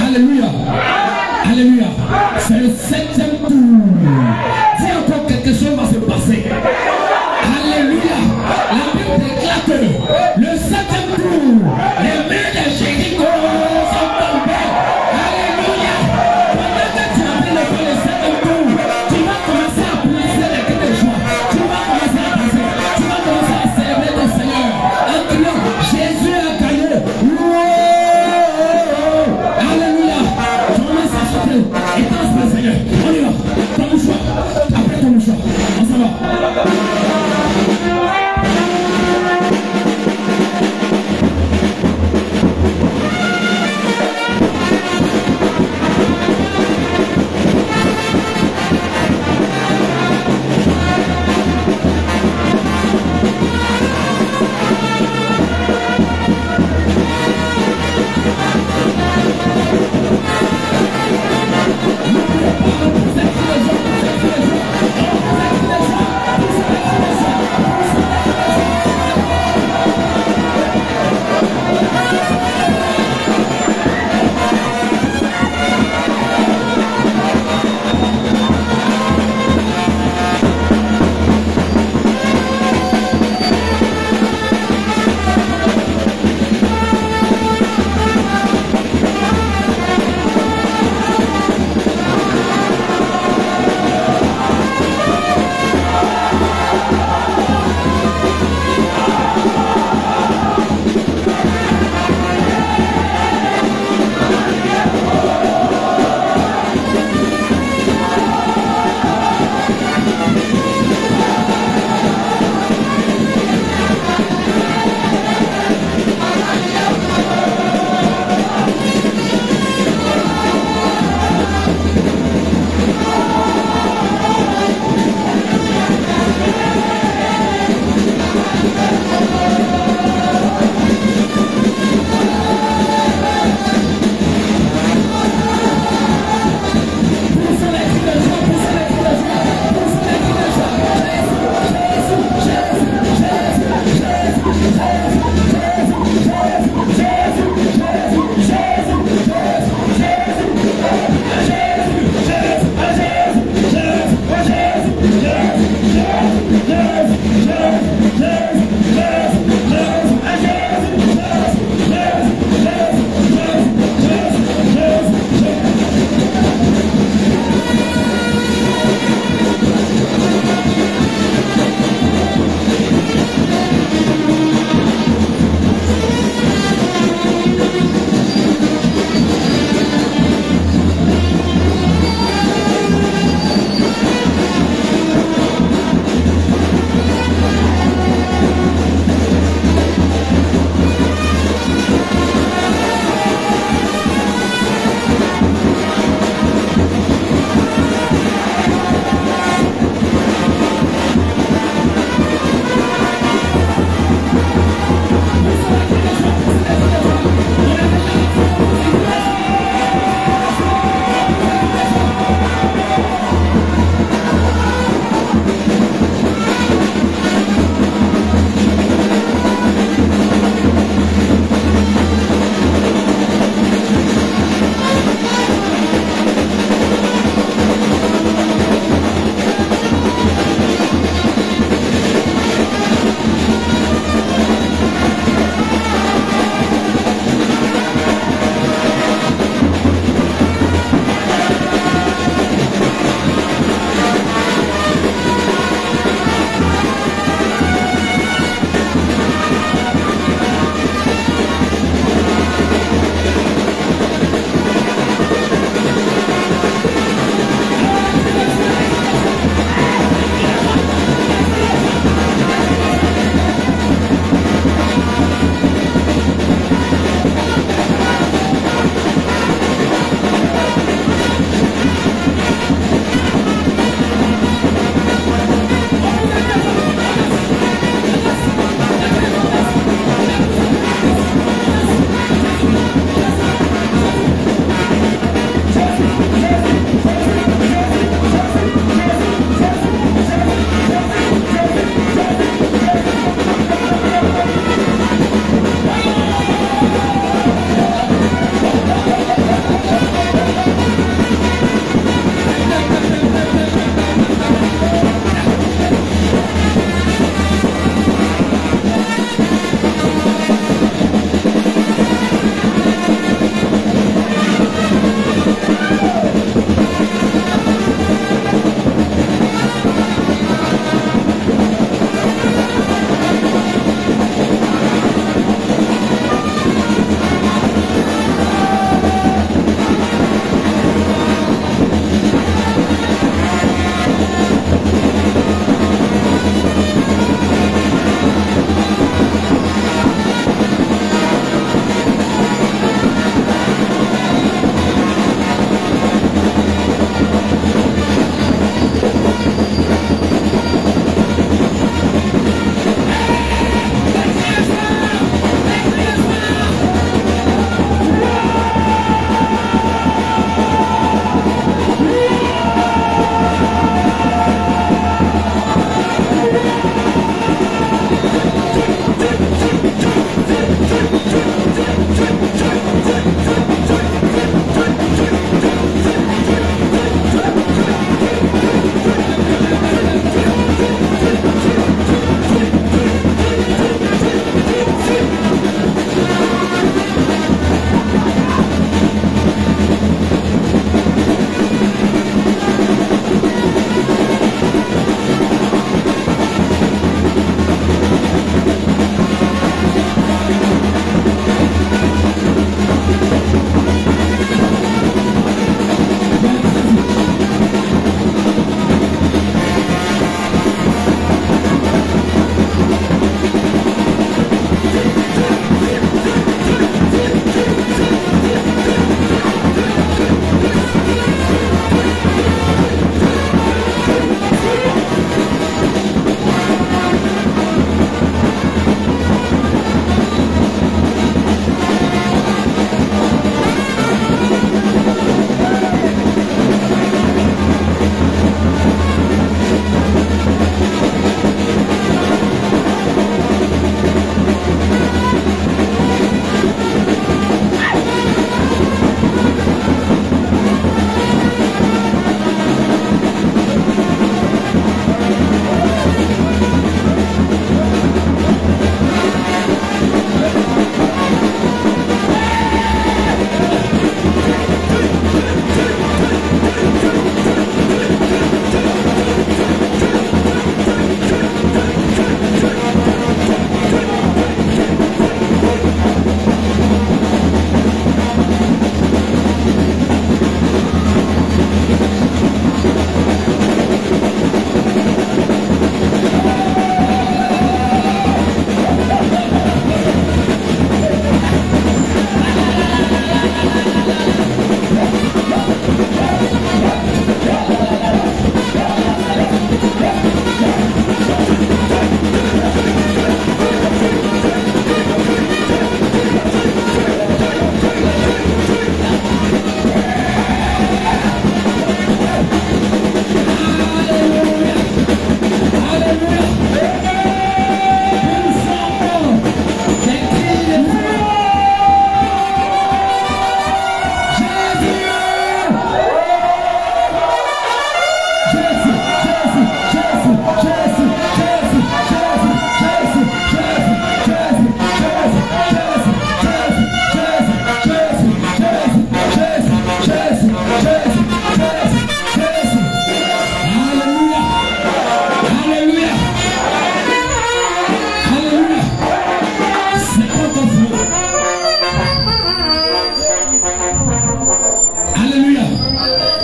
Alléluia. Alléluia. C'est le 7e tour. Si encore quelque chose va se passer. Alléluia. La Bible déclare que le 7e tour, les murs de Jéricho sont tombés. Alléluia. Pendant que tu as pris le 7e tour, tu vas commencer à placer les cris de joie. Tu vas commencer à danser. Tu vas commencer à célébrer ton Seigneur. En criant, Jésus a gagné. Alléluia. Commence à chanter. Et danse le Seigneur. On y va. Ton mouchoir. Après ton mouchoir. On s'en va.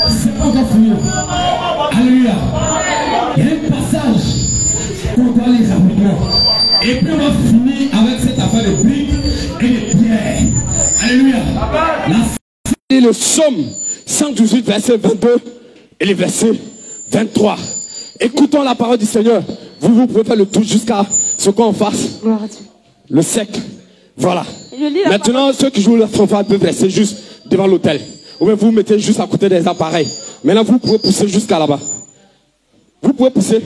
C'est pas encore fini. Alléluia. Il y a un passage qu'on doit lire rapidement. Et puis on va finir avec cette affaire de briques et de pierres. Alléluia. Et le psaume 118, verset 22 et le verset 23. Écoutons la parole du Seigneur. Vous pouvez faire le tour jusqu'à ce qu'on fasse. Gloire à Dieu. Le sec. Voilà. Je lis la Maintenant, ceux qui jouent la fanfare peuvent rester juste devant l'autel. Ou bien vous vous mettez juste à côté des appareils. Maintenant, vous pouvez pousser jusqu'à là-bas. Vous pouvez pousser.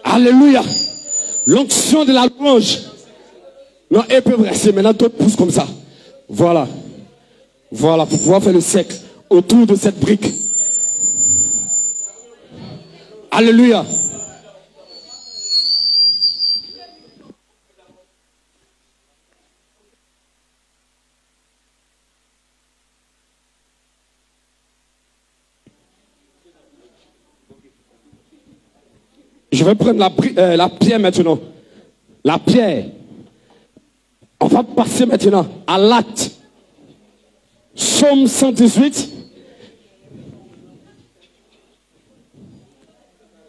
Alléluia. L'onction de la louange. Non, ils peuvent rester. Maintenant, d'autres poussent comme ça. Voilà. Voilà, pour pouvoir faire le cercle autour de cette brique. Alléluia. Je vais prendre la pierre maintenant. La pierre. On va passer maintenant à l'acte. Psaume 118.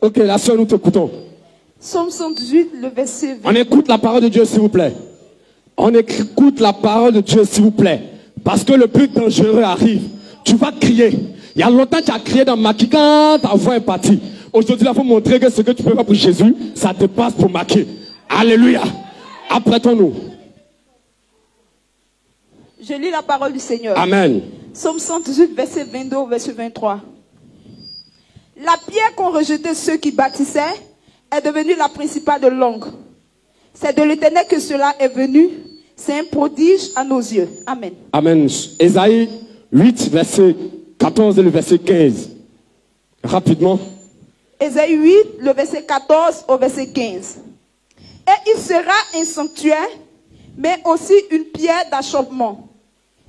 Ok, la soeur, nous t'écoutons. Psaume 118, le verset 20. On écoute la parole de Dieu, s'il vous plaît. On écoute la parole de Dieu, s'il vous plaît. Parce que le plus dangereux arrive. Tu vas crier. Il y a longtemps que tu as crié dans Maki quand ta voix est partie. Aujourd'hui, il faut montrer que ce que tu peux faire pour Jésus, ça te passe pour Maki. Alléluia. Apprêtons-nous. Je lis la parole du Seigneur. Amen. Psaume 118, verset 22 au verset 23. La pierre qu'ont rejetée ceux qui bâtissaient est devenue la principale de l'angle. C'est de l'Éternel que cela est venu. C'est un prodige à nos yeux. Amen. Amen. Ésaïe 8, verset 14 et le verset 15. Rapidement. Ésaïe 8, le verset 14 au verset 15. Et il sera un sanctuaire, mais aussi une pierre d'achoppement,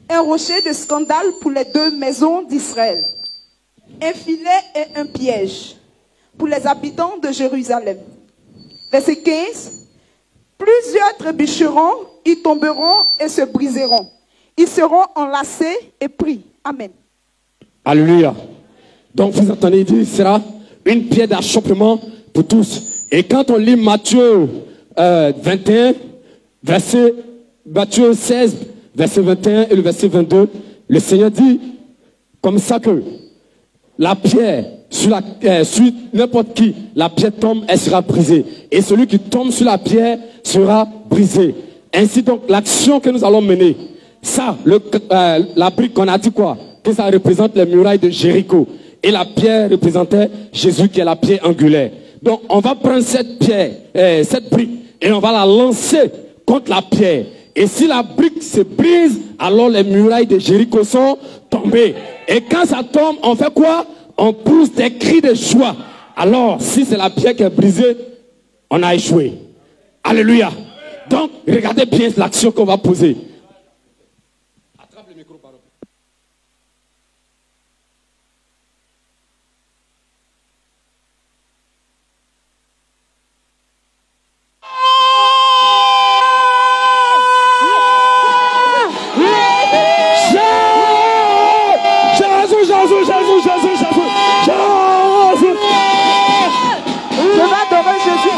un rocher de scandale pour les deux maisons d'Israël, un filet et un piège pour les habitants de Jérusalem. Verset 15. Plusieurs trébucheront, ils tomberont et se briseront. Ils seront enlacés et pris. Amen. Alléluia. Donc vous entendez, il dit, il sera une pierre d'achoppement pour tous. Et quand on lit Matthieu 21, Matthieu 16, verset 21 et le verset 22, le Seigneur dit comme ça que la pierre, sur n'importe qui, la pierre tombe, elle sera brisée. Et celui qui tombe sur la pierre sera brisé. Ainsi donc, l'action que nous allons mener, ça, la brique qu'on a dit quoi? Que ça représente les murailles de Jéricho. Et la pierre représentait Jésus qui est la pierre angulaire. Donc, on va prendre cette pierre, cette brique, et on va la lancer contre la pierre. Et si la brique se brise, alors les murailles de Jéricho sont tombées. Et quand ça tombe, on fait quoi? On pousse des cris de joie. Alors, si c'est la pierre qui est brisée, on a échoué. Alléluia. Donc, regardez bien l'action qu'on va poser. Attrape le micro, pardon. Je vais adorer Jésus.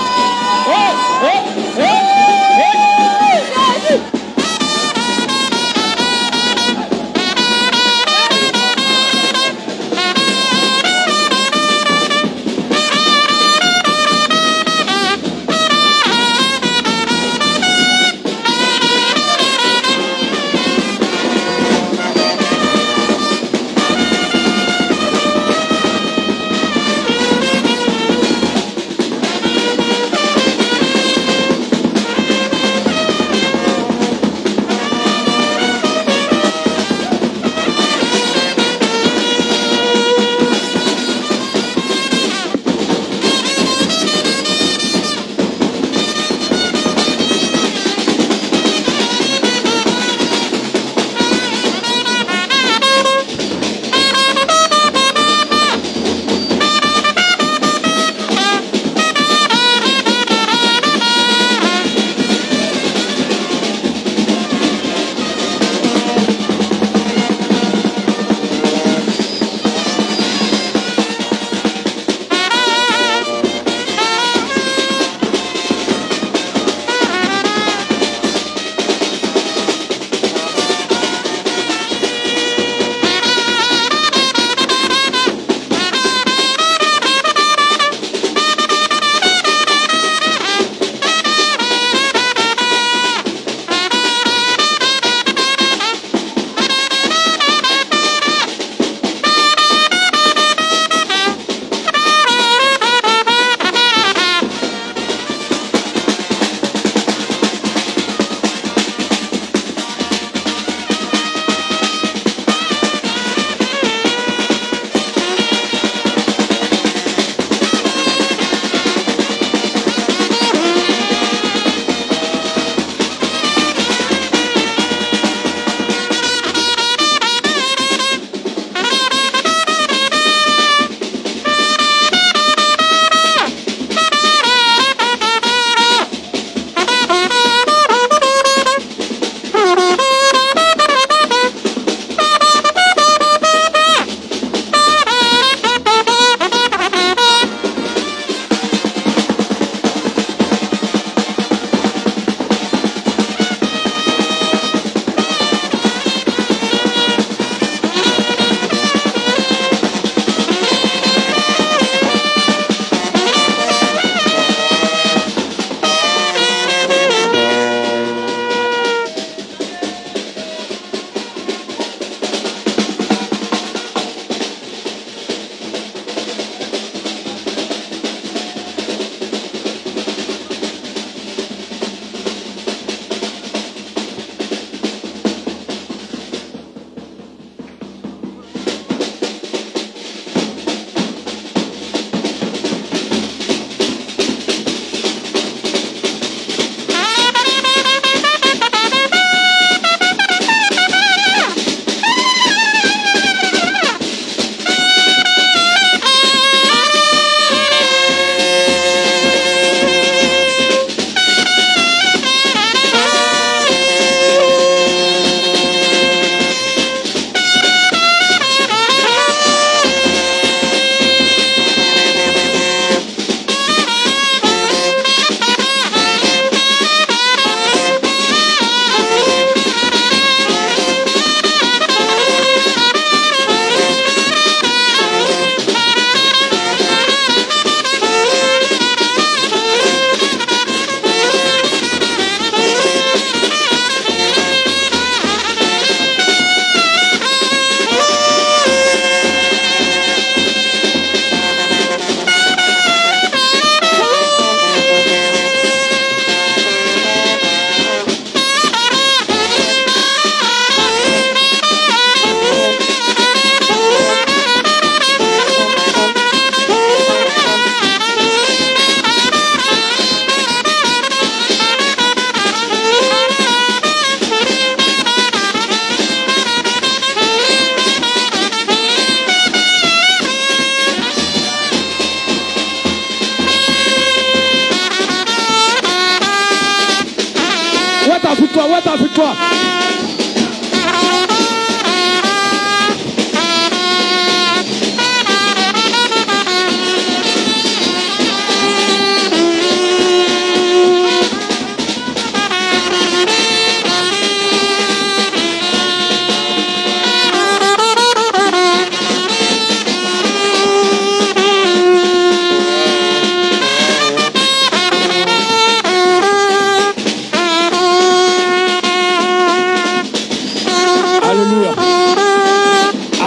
victoire? Où est ta victoire?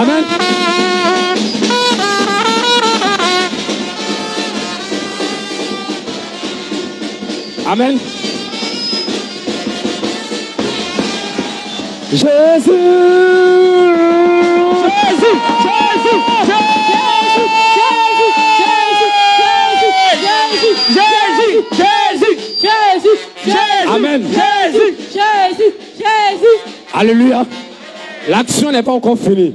Amen. Amen. Jésus. Jésus. Amen. Alléluia. L'action n'est pas encore finie.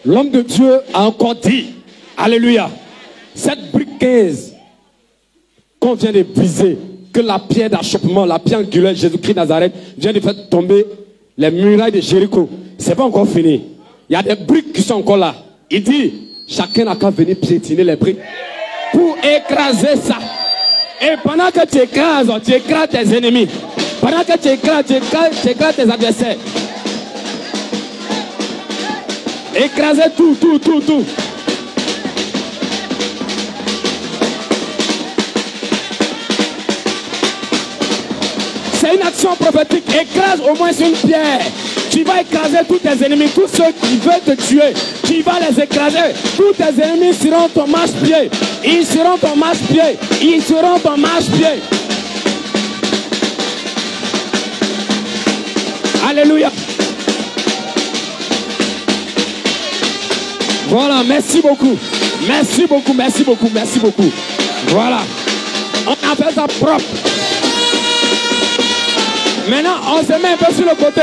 L'homme de Dieu a encore dit, alléluia, cette brique 15 qu'on vient de briser, que la pierre d'achoppement, la pierre angulaire, Jésus-Christ Nazareth, vient de faire tomber les murailles de Jéricho. C'est pas encore fini. Il y a des briques qui sont encore là. Il dit, chacun n'a qu'à venir piétiner les briques pour écraser ça. Et pendant que tu écrases tes ennemis. Pendant que tu écrases tes adversaires. Écraser tout. C'est une action prophétique. Écrase au moins une pierre. Tu vas écraser tous tes ennemis, tous ceux qui veulent te tuer. Tu vas les écraser. Tous tes ennemis seront ton marche-pied. Ils seront ton marche-pied. Ils seront ton marche-pied. Alléluia. Voilà, merci beaucoup. Merci beaucoup. Voilà. On appelle ça propre. Maintenant, on se met un peu sur le côté.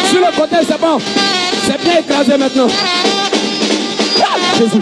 Sur le côté, c'est bon. C'est bien écrasé maintenant. Jésus.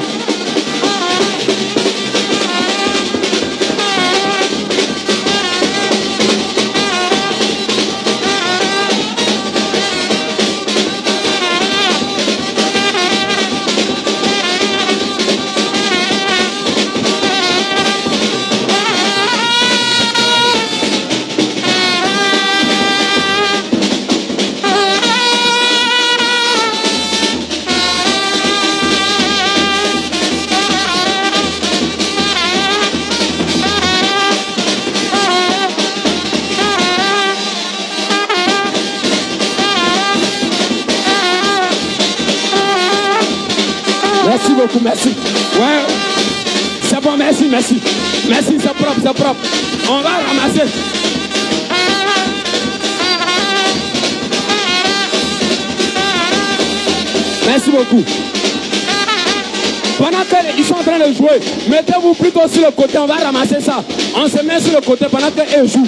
Merci beaucoup, merci. Ouais, c'est bon, merci. Merci, c'est propre. On va ramasser. Merci beaucoup. Pendant qu'ils sont en train de jouer, mettez-vous plutôt sur le côté, on va ramasser ça. On se met sur le côté pendant qu'ils jouent.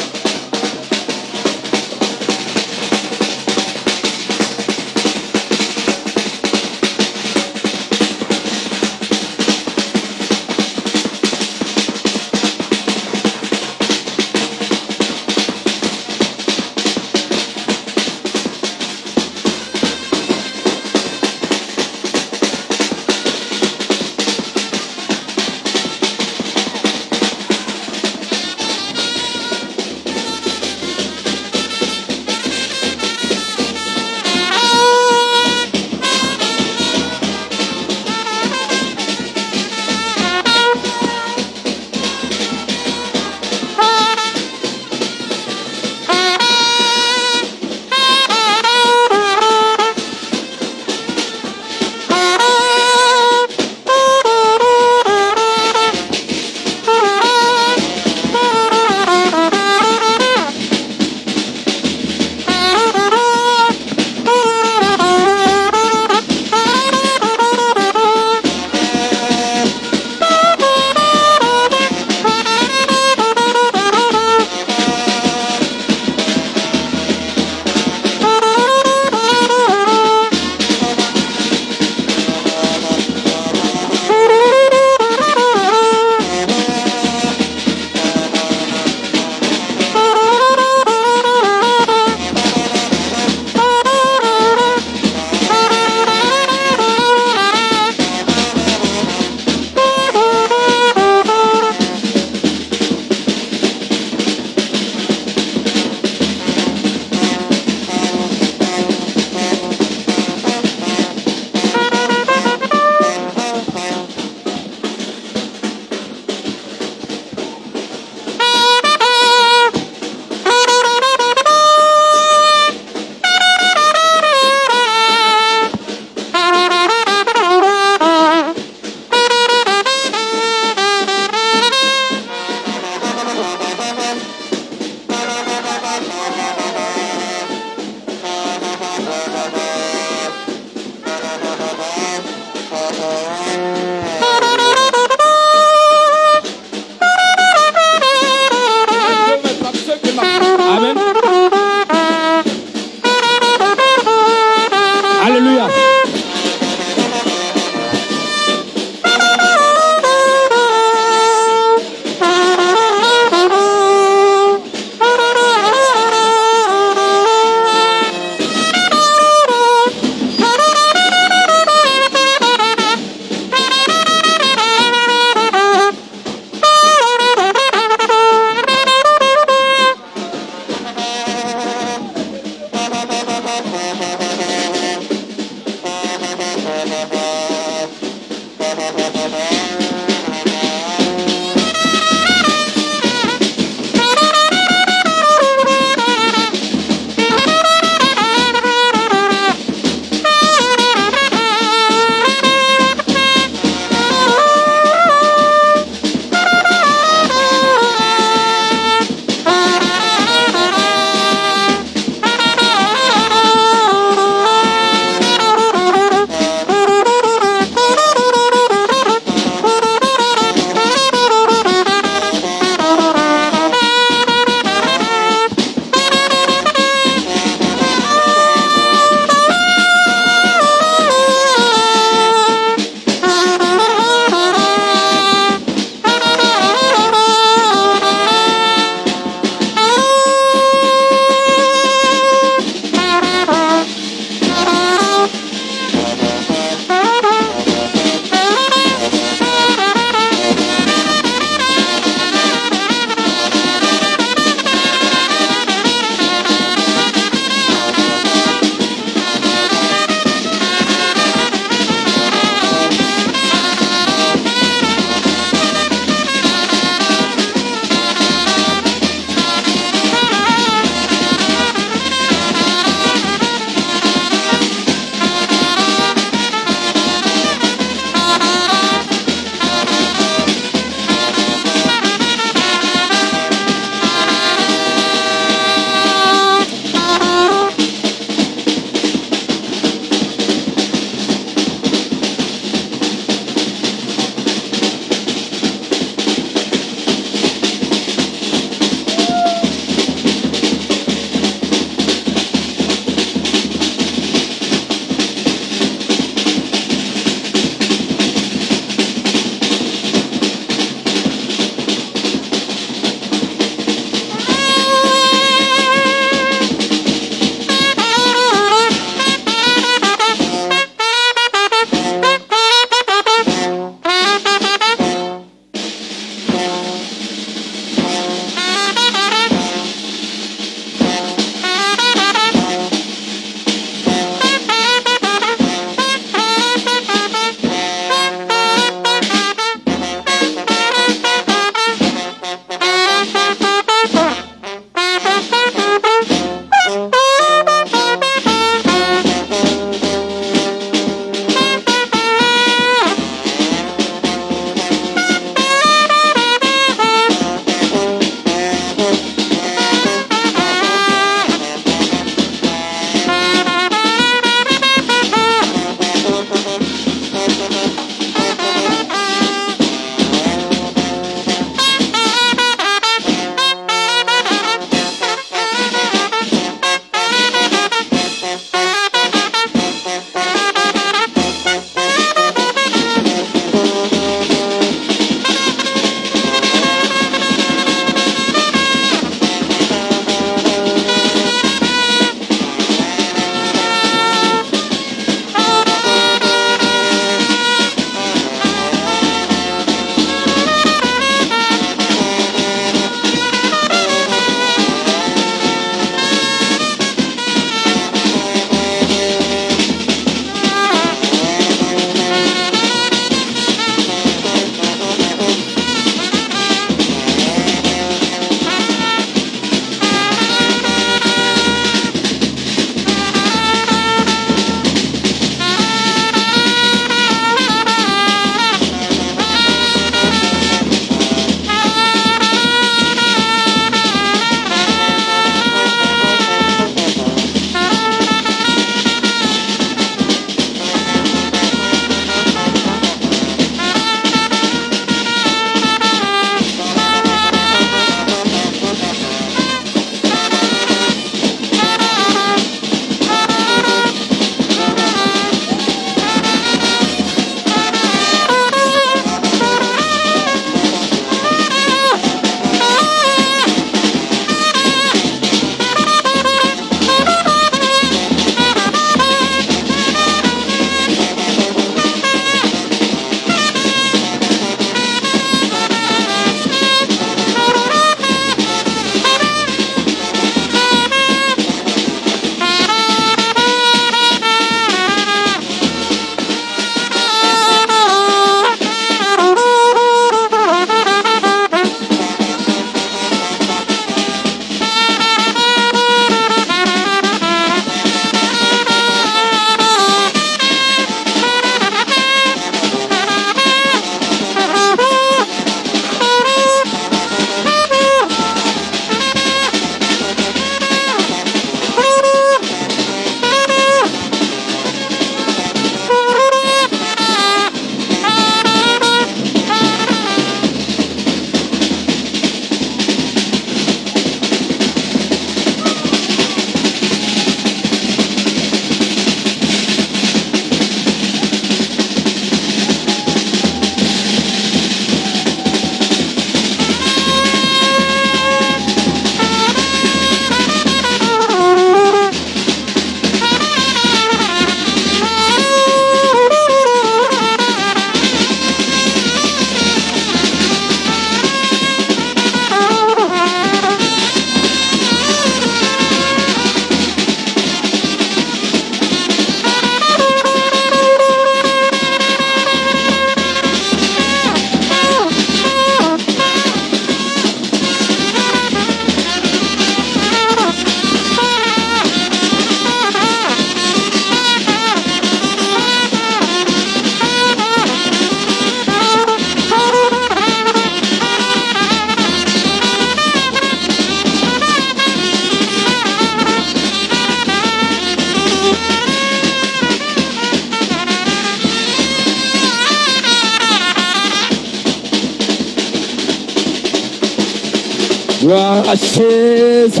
Gloire à Jésus.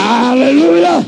Alléluia.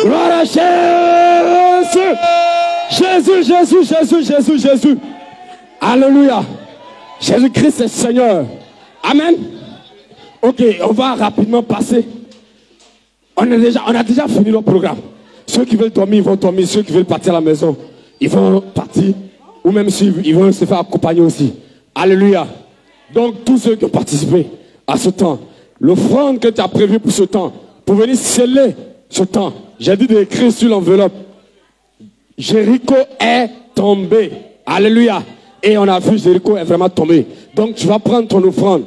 Gloire à Jésus. Jésus. Alléluia. Jésus-Christ est Seigneur. Amen. Ok, on va rapidement passer. On a déjà fini le programme. Ceux qui veulent dormir, ils vont dormir. Ceux qui veulent partir à la maison, ils vont partir. Ou même s'ils vont se faire accompagner aussi. Alléluia. Donc, tous ceux qui ont participé à ce temps, l'offrande que tu as prévue pour ce temps, pour venir sceller ce temps, j'ai dit d'écrire sur l'enveloppe, Jéricho est tombé. Alléluia. Et on a vu Jéricho est vraiment tombé. Donc, tu vas prendre ton offrande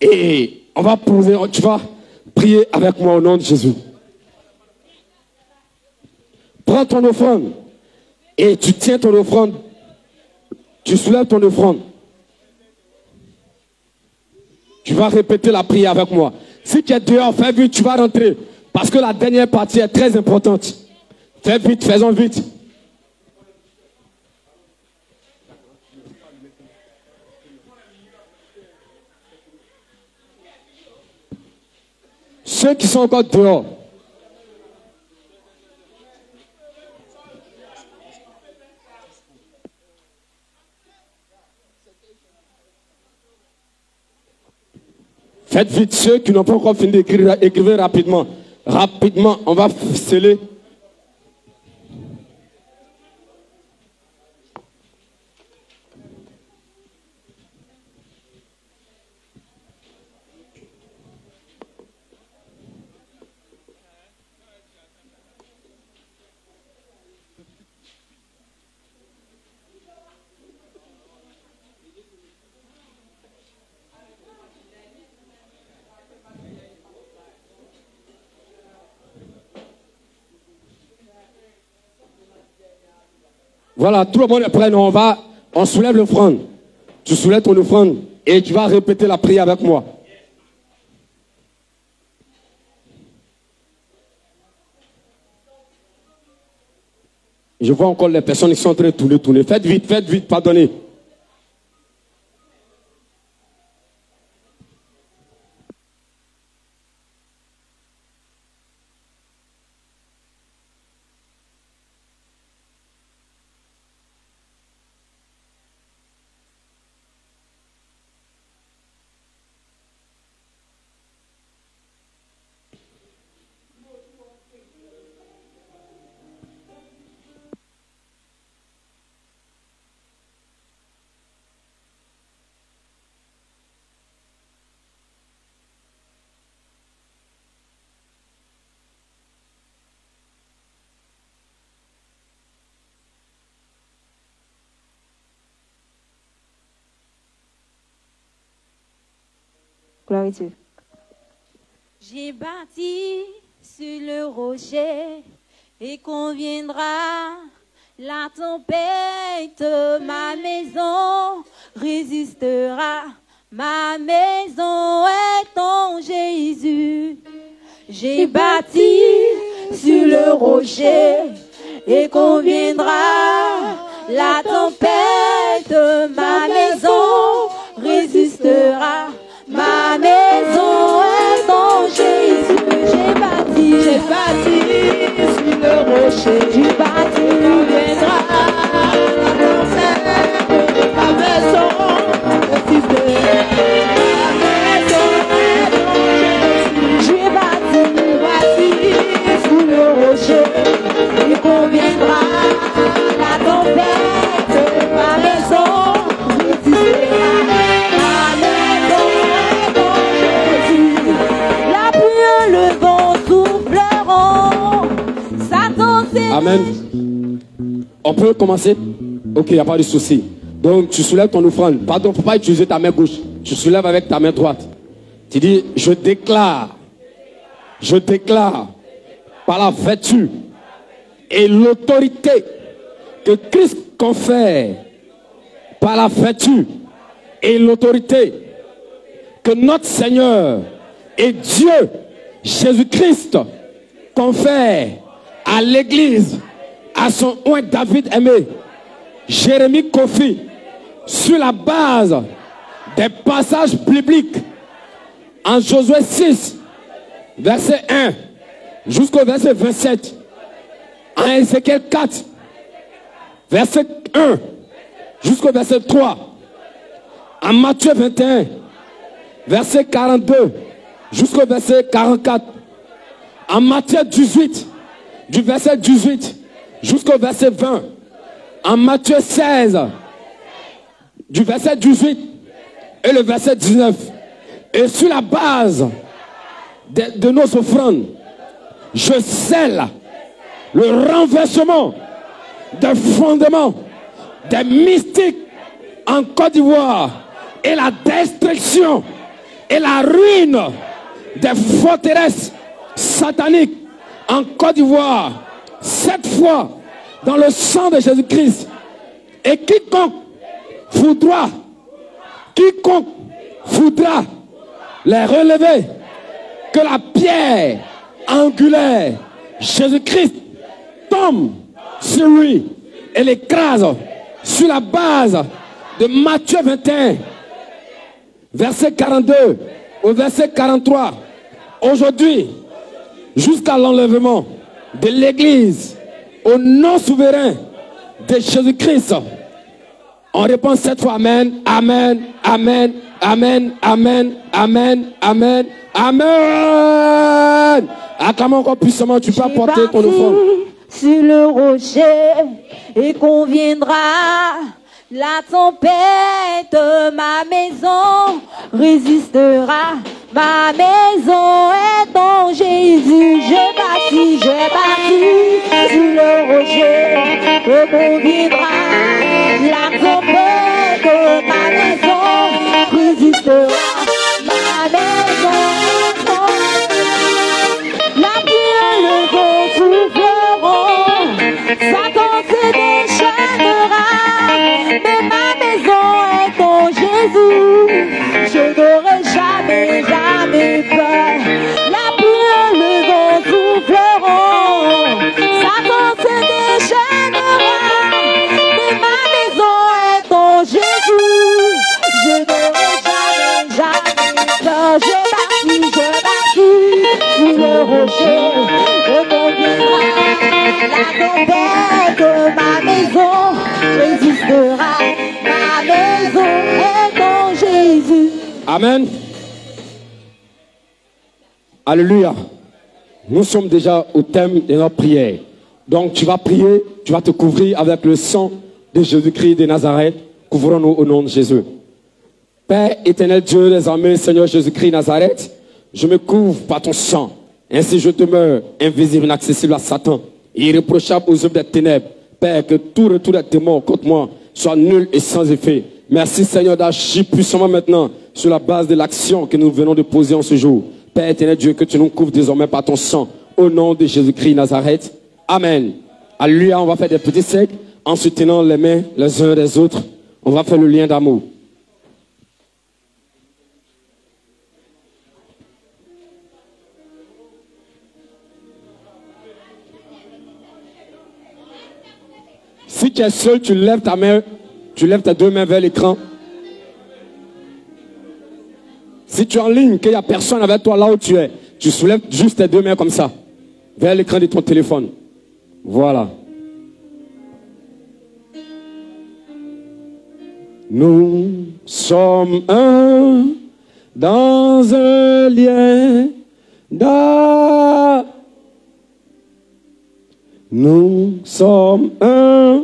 et on va poser, tu vas prier avec moi au nom de Jésus. Prends ton offrande et tu tiens ton offrande. Tu soulèves ton offrande. Tu vas répéter la prière avec moi. Si tu es dehors, fais vite, tu vas rentrer. Parce que la dernière partie est très importante. Fais vite, faisons vite. Ceux qui sont encore dehors, faites vite. Ceux qui n'ont pas encore fini d'écrire, écrivez rapidement. Rapidement, on va sceller. Voilà, tout le monde est prêt. On soulève l'offrande. Tu soulèves ton offrande et tu vas répéter la prière avec moi. Je vois encore les personnes qui sont en train de tourner. Faites vite, pardonnez. Gloire à Dieu. J'ai bâti sur le rocher et conviendra la tempête. Ma maison résistera. Ma maison est en Jésus. J'ai bâti sur le rocher et conviendra la tempête. Ma maison résistera. Ma maison est en Jésus. J'ai bâti sur le rocher. J'ai bâti, viendra la tempête. Ma maison résistera. Ma maison est en Jésus. J'ai bâti sur le rocher. Il conviendra la tempête. Ma maison résistera. Amen. On peut commencer? Ok, il n'y a pas de souci. Donc, tu soulèves ton offrande. Pardon, il ne faut pas utiliser ta main gauche. Tu soulèves avec ta main droite. Tu dis, je déclare par la vertu et l'autorité que Christ confère, par la vertu et l'autorité que notre Seigneur et Dieu, Jésus-Christ, confère à l'église, à son oint David aimé, Jérémie Kofi, sur la base des passages bibliques en Josué 6, verset 1 jusqu'au verset 27, en Ézéchiel 4, verset 1 jusqu'au verset 3, en Matthieu 21, verset 42 jusqu'au verset 44, en Matthieu 18, du verset 18 jusqu'au verset 20, en Matthieu 16, du verset 18 et le verset 19. Et sur la base de nos offrandes, je scelle le renversement des fondements des mystiques en Côte d'Ivoire et la destruction et la ruine des forteresses sataniques en Côte d'Ivoire, cette fois dans le sang de Jésus-Christ. Et quiconque voudra les relever, que la pierre angulaire, Jésus-Christ, tombe sur lui et l'écrase sur la base de Matthieu 21, verset 42 au verset 43. Aujourd'hui, jusqu'à l'enlèvement de l'Église au nom souverain de Jésus-Christ. On répond cette fois Amen, Amen, Amen, Amen, Amen, Amen, Amen, Amen. Acclame encore puissamment, tu peux J'ai apporter ton bâti offrande. sur le rocher et conviendra la tempête. Ma maison résistera. Ma maison est en Jésus. Je bâtis sur le rocher et conviendra la tempête. Ma maison résistera. Ma maison est en la pluie et le vent souffleront, Satan se déchaînera, mais ma maison est en Jésus. Je n'aurai jamais, jamais peur. La pluie et le vent souffleront, Satan se déchaînera, mais ma maison est en Jésus. Je n'aurai jamais, jamais peur. Je bâtis sur le rocher, et conviendra la tempête. Ma maison résistera. Ma maison est en Jésus. Amen. Alléluia. Nous sommes déjà au thème de notre prière. Donc tu vas prier, tu vas te couvrir avec le sang de Jésus-Christ de Nazareth. Couvrons-nous au nom de Jésus. Père éternel Dieu des armées, Seigneur Jésus-Christ Nazareth, je me couvre par ton sang. Ainsi je demeure invisible, inaccessible à Satan, irréprochable aux œuvres des ténèbres. Père, que tout retour des démons contre moi soit nul et sans effet. Merci Seigneur d'agir puissamment maintenant sur la base de l'action que nous venons de poser en ce jour. Père éternel Dieu, que tu nous couvres désormais par ton sang. Au nom de Jésus-Christ Nazareth. Amen. Alléluia, on va faire des petits cercles en se tenant les mains les uns des autres. On va faire le lien d'amour. Si tu es seul, tu lèves ta main, tu lèves tes deux mains vers l'écran. Si tu es en ligne, qu'il n'y a personne avec toi là où tu es, tu soulèves juste tes deux mains comme ça, vers l'écran de ton téléphone. Voilà. Nous sommes un dans un lien d'amour. Nous sommes un.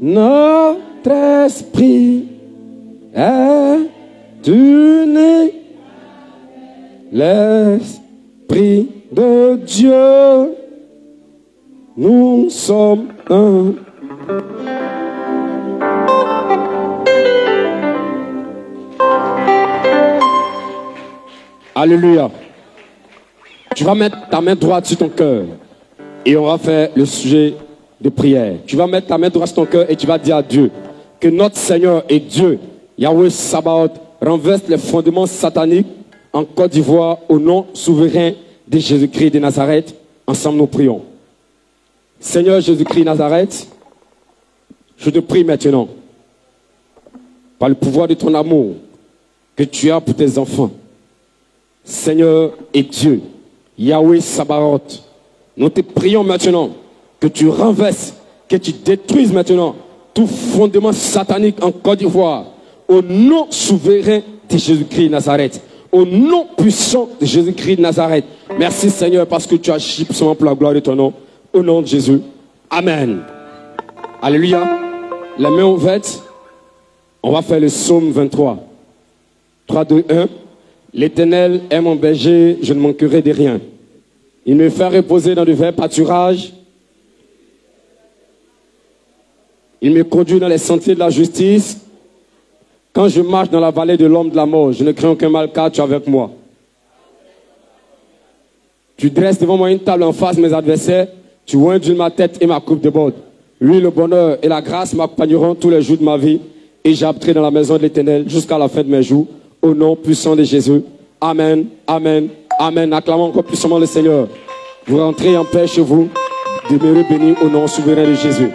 Notre esprit est uni. L'esprit de Dieu. Nous sommes un. Alléluia. Tu vas mettre ta main droite sur ton cœur et on va faire le sujet de prière. Tu vas mettre ta main droite sur ton cœur et tu vas dire à Dieu que notre Seigneur et Dieu, Yahweh Sabaoth, renverse les fondements sataniques en Côte d'Ivoire au nom souverain de Jésus-Christ de Nazareth. Ensemble nous prions. Seigneur Jésus-Christ Nazareth, je te prie maintenant, par le pouvoir de ton amour que tu as pour tes enfants, Seigneur et Dieu, Yahweh Sabaoth, nous te prions maintenant que tu renverses, que tu détruises maintenant tout fondement satanique en Côte d'Ivoire, au nom souverain de Jésus-Christ Nazareth, au nom puissant de Jésus-Christ Nazareth. Merci Seigneur parce que tu as agi puissamment pour la gloire de ton nom, au nom de Jésus. Amen. Alléluia. La main ouverte, on va faire le psaume 23. 3, 2, 1. L'Éternel est mon berger, je ne manquerai de rien. Il me fait reposer dans de verts pâturages. Il me conduit dans les sentiers de la justice. Quand je marche dans la vallée de l'homme de la mort, je ne crains aucun mal car tu es avec moi. Tu dresses devant moi une table en face de mes adversaires. Tu oindules ma tête et ma coupe déborde. Lui, le bonheur et la grâce m'accompagneront tous les jours de ma vie. Et j'habiterai dans la maison de l'Éternel jusqu'à la fin de mes jours. Au nom puissant de Jésus. Amen, amen, amen. Acclamons encore puissamment le Seigneur. Vous rentrez en paix chez vous. Demeurez bénis au nom souverain de Jésus.